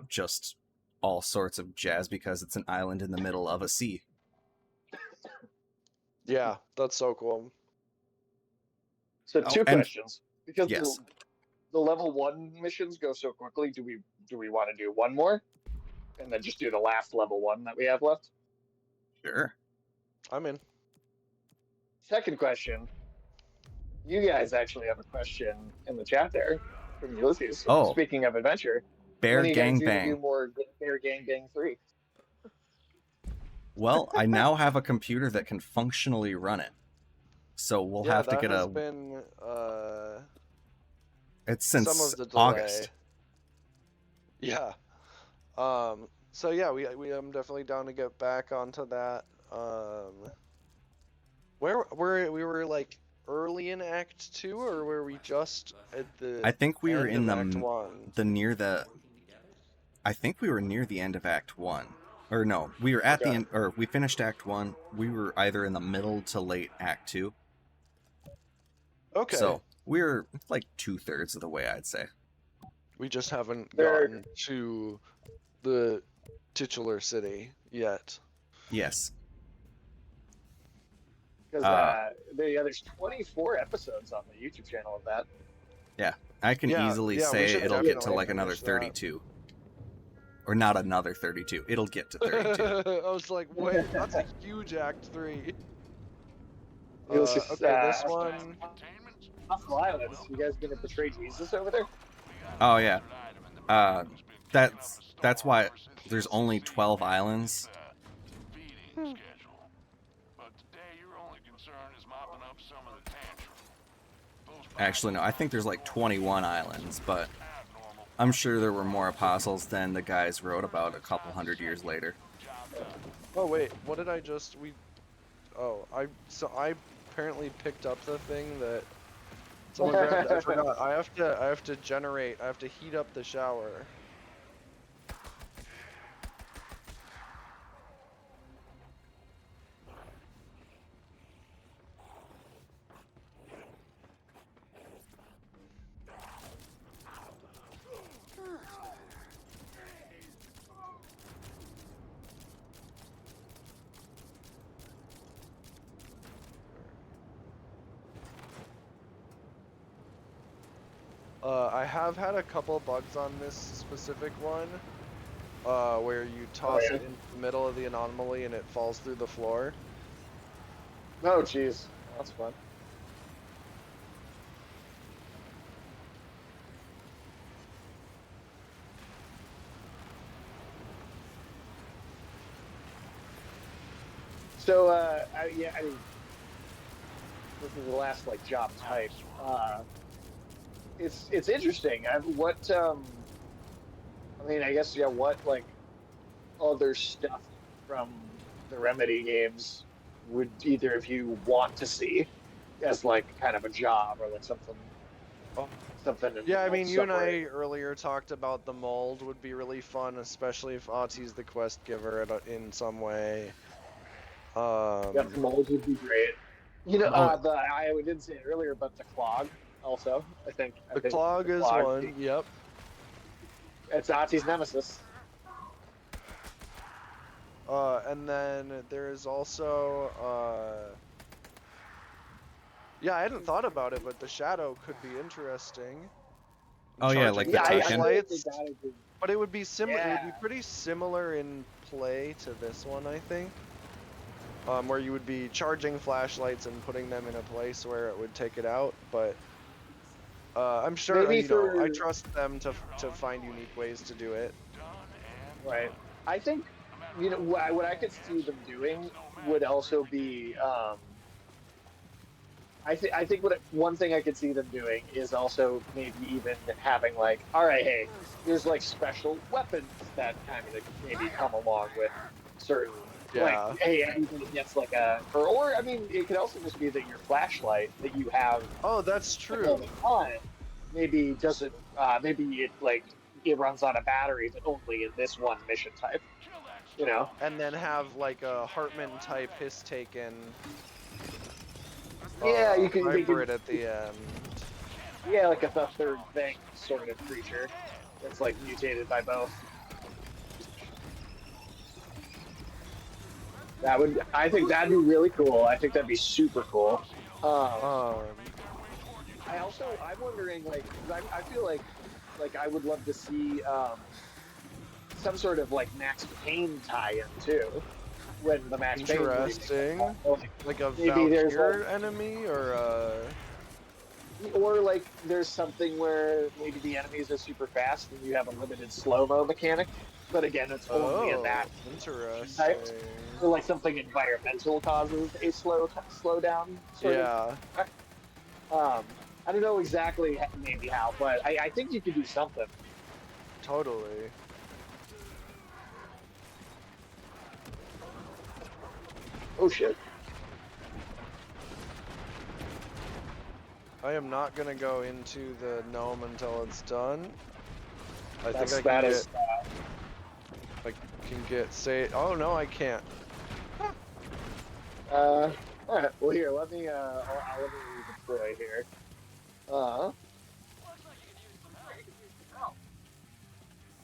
just all sorts of jazz because it's an island in the middle of a sea. Yeah, that's so cool. So Oh, two and- questions, because Yes. the level 1 missions go so quickly. Do we want to do one more, and then just do the last level 1 that we have left? Sure. I'm in. Second question. You guys actually have a question in the chat there from Ulysses. Oh. Speaking of adventure, Bear when are you guys Gang gonna do Bang. more Bear Gang Bang 3? Well, I now have a computer that can functionally run it. So we'll have to that get has a... been It's since some of the delay. August. Yeah. So yeah, we I'm definitely down to get back onto that. Where we were like early in Act 2, or were we just at the I think we were end in of Act the 1? I think we were near the end of Act 1. Or no, we were at the Okay. end, or we finished Act 1. We were either in the middle to late Act 2. Okay. So we're like 2/3 of the way, I'd say. We just haven't There- gotten to the titular city yet. Yes. Because there's 24 episodes on the YouTube channel of that. I can Yeah, easily yeah, we say should it'll get to definitely like another finish that. 32. Or not another 32. It'll get to 32. I was like, wait, that's a huge Act 3. Ulysses, Okay, this one. Apostle Islands. You guys gonna portray Jesus over there? Oh yeah. That's why there's only 12 islands. But today your only concern is mopping up some of the tantrum. Actually, no, I think there's like 21 islands, but I'm sure there were more apostles than the guys wrote about a couple hundred years later. Oh wait, what did I just so I apparently picked up the thing that someone grabbed. I forgot. I have to generate. I have to heat up the shower. I have had a couple bugs on this specific one, where you toss it into the middle of the anomaly and it falls through the floor. Oh, jeez. That's fun. So, I mean, this is the last like job type. It's interesting. I mean, I guess yeah. What like other stuff from the Remedy games would either of you want to see as like kind of a job or like something? Oh. Something. Yeah, I mean, you and I earlier talked about the mold would be really fun, especially if Ahti's the quest giver in some way. Yeah, the mold would be great. You know, I didn't say it earlier, but the clog also. I think the clog is one. Yep. It's Ahti's nemesis. And then there's also yeah, I hadn't thought about it, but the shadow could be interesting. Oh yeah, like the Taken. But it would be similar. Yeah. It would be pretty similar in play to this one, I think. Where you would be charging flashlights and putting them in a place where it would take it out, but I'm sure I trust them to find unique ways to do it. Right. I think what I could see them doing would also be I think one thing I could see them doing is also maybe even having like, all right, hey, there's like special weapons that kind of maybe come along with certain. Yeah. Like, hey, everybody gets like or I mean, it could also just be that your flashlight that you have. Oh, that's true. All the time, maybe doesn't. Maybe it runs on a battery, but only in this one mission type. You know. And then have like a Hartman type hiss taken. Yeah, you can hybrid at the end. Yeah, like a third thing sort of creature that's like mutated by both. I think that'd be really cool. I think that'd be super cool. I'm wondering, like, I feel like I would love to see some sort of like Max Payne tie-in too. When the Max Payne. Interesting. Like a Valkyr enemy, or like there's something where maybe the enemies are super fast and you have a limited slow-mo mechanic. But again, it's only in that type. Or like something environmental causes a slowdown. Yeah. I don't know exactly maybe how, but I think you could do something. Totally. Oh shit. I am not gonna go into the gnome until it's done. I can get oh no, I can't. Alright, well here, let me deploy here.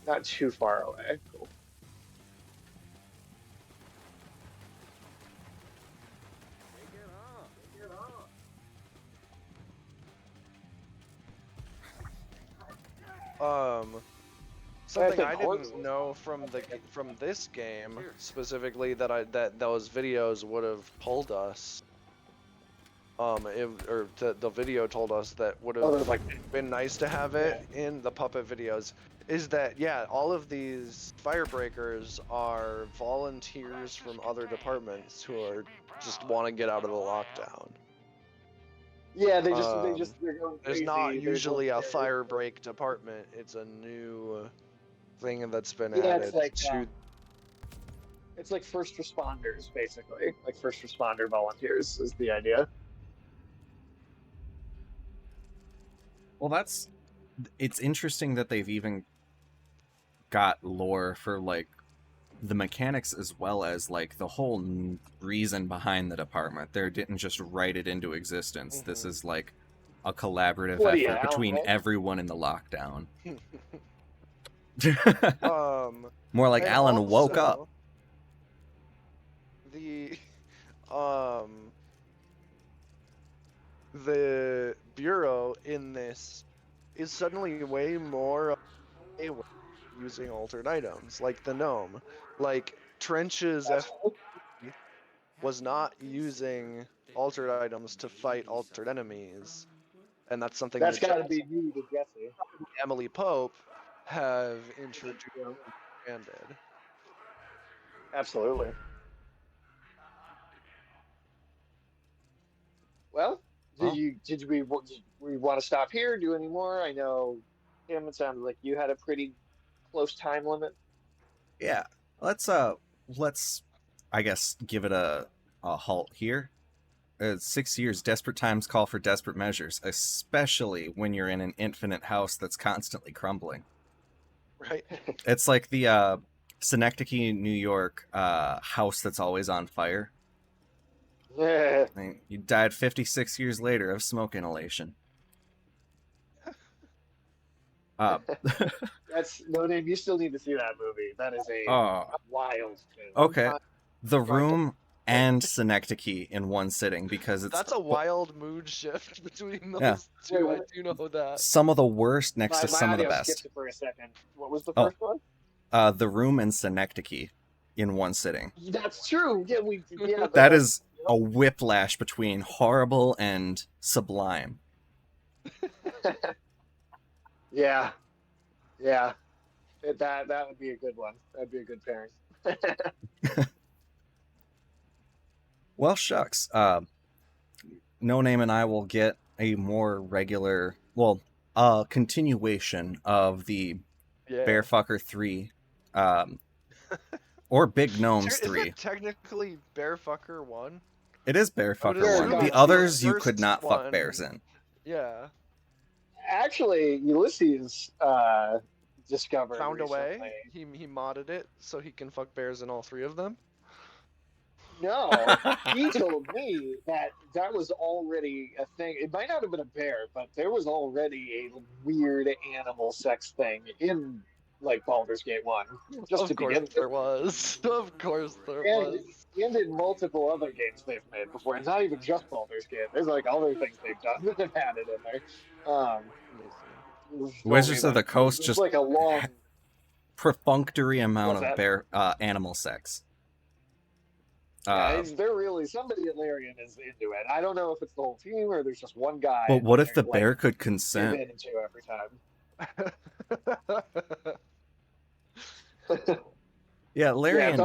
Not too far away. Cool. Something I didn't know from this game specifically that those videos would have told us. The video told us that would have been nice to have it in the puppet videos. Is that all of these firebreakers are volunteers from other departments who are just want to get out of the lockdown. Yeah, they're going crazy. There's not usually a firebreak department. It's a new thing that's been added it's like, to. It's like first responders, basically. Like first responder volunteers is the idea. Well, it's interesting that they've even got lore for like the mechanics as well as like the whole reason behind the department. They didn't just write it into existence. Mm-hmm. This is like a collaborative Bloody effort hell, between right? everyone in the lockdown. More like Alan woke up. The Bureau in this is suddenly way more using altered items, like the gnome. Like Trench's FBC was not using altered items to fight altered enemies, and that's something That's that got to be new to Jesse. Emily Pope have introduced and expanded. Absolutely. Well, did we want to stop here? Do any more? I know, Tim. It sounded like you had a pretty close time limit. Yeah, let's I guess give it a halt here. 6 years, desperate times call for desperate measures, especially when you're in an infinite house that's constantly crumbling. Right. It's like the Synecdoche, New York house that's always on fire. Yeah. I mean, you died 56 years later of smoke inhalation. That's no name. You still need to see that movie. That is a wild film. Okay. The Room and Synecdoche in one sitting because that's a wild mood shift between those Yeah. two. I do know that. Some of the worst next to some of the audio best. skipped it for a second. What was the first one? The Room and Synecdoche in one sitting. That's true. Yeah, That is a whiplash between horrible and sublime. Yeah. That would be a good one. That'd be a good pairing. Well, shucks. No Name and I will get a more regular, continuation of the Bearfucker 3, or Big Gnomes 3. Is it technically Bearfucker 1? It is Bearfucker is 1. God. The others you First could not fuck one. bears in. Yeah. Actually, Ulysses discovered Found a way. recently- He modded it so he can fuck bears in all 3 of them. No, he told me that was already a thing. It might not have been a bear, but there was already a weird animal sex thing in like Baldur's Gate 1. Just to Of course begin there with. was. Of course there And, was. and in multiple other games they've made before. It's not even just Baldur's Gate. There's like other things they've done that have had it in there. Wizards of the Coast it's just like a long perfunctory amount What's of bear animal sex. they're really somebody at Larian is into it. I don't know if it's the whole team or there's just one guy. But what if the like, bear could give consent? into every time. Yeah, Larian.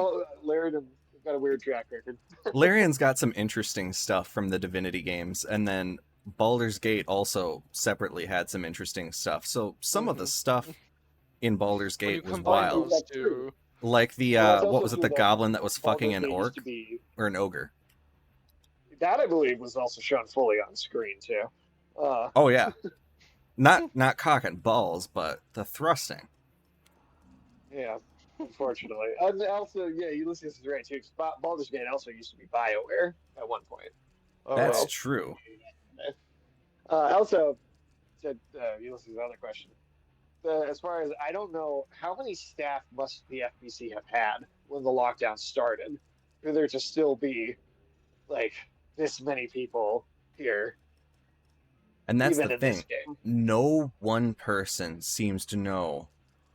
Larian got a weird track record. Larian's got some interesting stuff from the Divinity games, and then Baldur's Gate also separately had some interesting stuff. So some of the stuff in Baldur's When you Gate was combine wild. those two, Like the Well, it's what also was it? true The that goblin that was fucking Baldur's an Gate used orc to be- or an ogre. That I believe was also shown fully on screen too. Oh yeah, not cock and balls, but the thrusting. Yeah, unfortunately. And also, yeah, Ulysses is right too. 'Cause Baldur's Gate also used to be BioWare at one point. That's well, true. Also, to Ulysses' other question, as far as I don't know, how many staff must the FBC have had when the lockdown started for there to still be like this many people here? And that's even the in this thing. game. No one person seems to know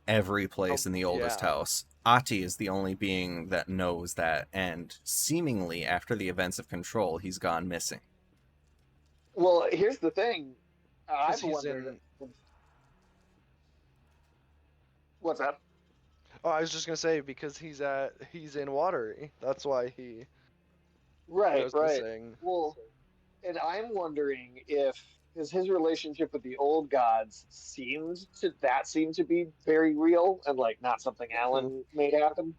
every place in the oldest house. Ati is the only being that knows that, and seemingly after the events of Control, he's gone missing. Well, here's the thing. I've he's wondered. What's that? Oh, I was just gonna say because he's in Watery. That's why he Right, goes right. missing. Well, and I'm wondering if his relationship with the old gods seemed to be very real and like not something Alan made happen.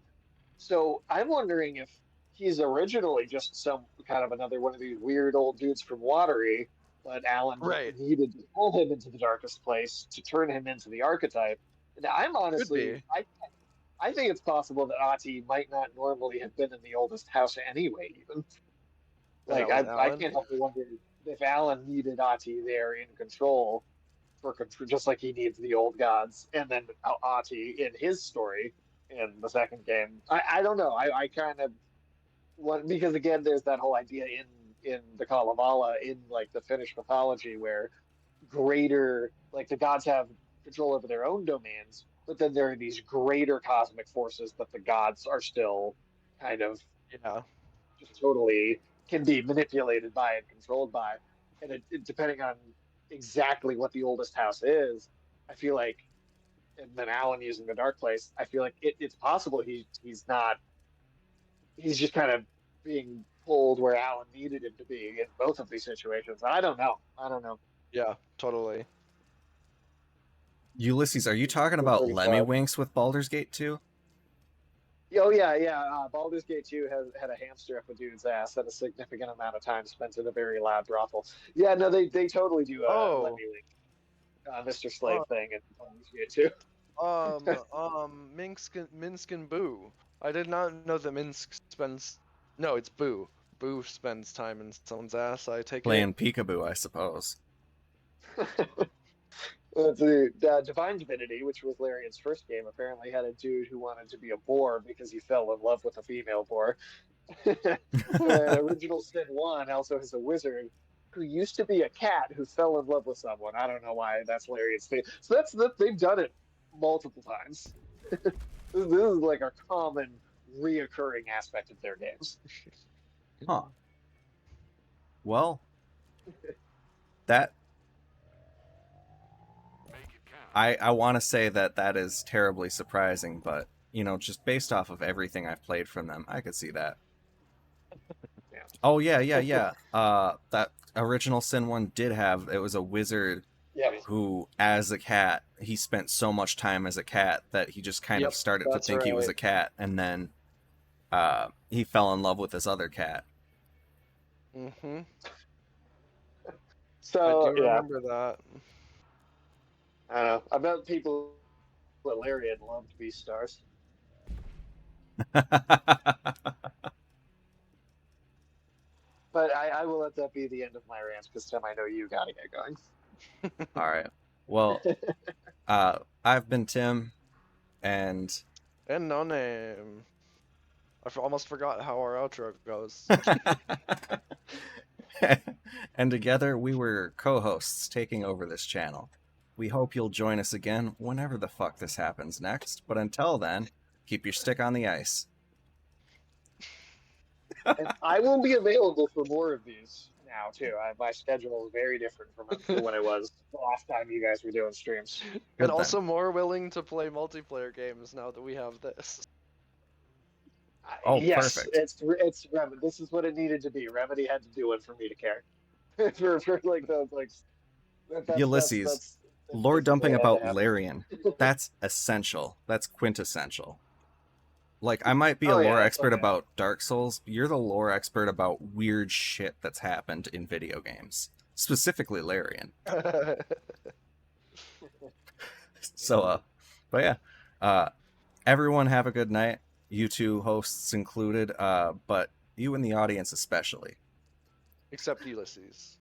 So I'm wondering if he's originally just some kind of another one of these weird old dudes from Watery, but Alan Right. needed to pull him into the darkest place to turn him into the archetype. And I'm Could honestly, be. I think it's possible that Ati might not normally have been in the oldest house anyway, even. And that Like, was I Alan. can't help but wonder if Alan needed Ati there in control for control, just like he needs the old gods, and then Ati in his story in the second game. I don't know. I kind of want, because again, there's that whole idea in the Kalevala, in like the Finnish mythology, where greater, like the gods have control over their own domains, but then there are these greater cosmic forces that the gods are still kind of Yeah. just totally can be manipulated by and controlled by. And depending on exactly what the oldest house is, I feel like, and then Alan using the dark place, I feel like it's possible he's not, he's just kind of being pulled where Alan needed him to be in both of these situations. I don't know. I don't know. Yeah. Totally. Ulysses, are you talking Feel about pretty Lemmy sad. Winks with Baldur's Gate 2? Oh yeah, yeah. Baldur's Gate 2 has had a hamster up a dude's ass and a significant amount of time spent in a very loud brothel. Yeah, no, they totally do let Oh. me link Mr. Slave Uh, thing in Baldur's Gate 2. Minsk and Boo. I did not know that Minsk spends. No, it's Boo. Boo spends time in someone's ass. I take it. Playing Peekaboo, I suppose. The Divine Divinity, which was Larian's first game, apparently had a dude who wanted to be a boar because he fell in love with a female boar. Original Sin 1 also has a wizard who used to be a cat who fell in love with someone. I don't know why that's Larian's thing. So they've done it multiple times. This is like a common reoccurring aspect of their games. Huh. Well, that Make it count. I want to say that is terribly surprising, but just based off of everything I've played from them, I could see that. Yeah. Oh yeah. That original Sin one did have, it was a wizard Yeah. who, as a cat, he spent so much time as a cat that he just kind of Yep, started to that's think he was right. a cat, and then he fell in love with this other cat. Mm-hmm. I So do yeah, remember that. I don't know. I bet people at Larian loved Beastars. But I will let that be the end of my rant because Tim, I know you gotta get going. All right. Well, I've been Tim, and And no name. Almost forgot how our outro goes. and together we were co-hosts taking over this channel. We hope you'll join us again whenever the fuck this happens next. But until then, keep your stick on the ice. And I will be available for more of these now too. My schedule is very different from when it was the last time you guys were doing streams. Good And also more willing to play multiplayer games now that we have this. Oh, yes, perfect. it's Remedy. This is what it needed to be. Remedy had to do it for me to care. for like the like Ulysses, that's lore this is what dumping had to about happen. Larian. That's essential. That's quintessential. Like, I might be a Oh, yeah, lore that's expert okay. about Dark Souls. You're the lore expert about weird shit that's happened in video games. Specifically Larian. So, but yeah. Everyone have a good night. You two hosts included, but you in the audience especially. Except Ulysses.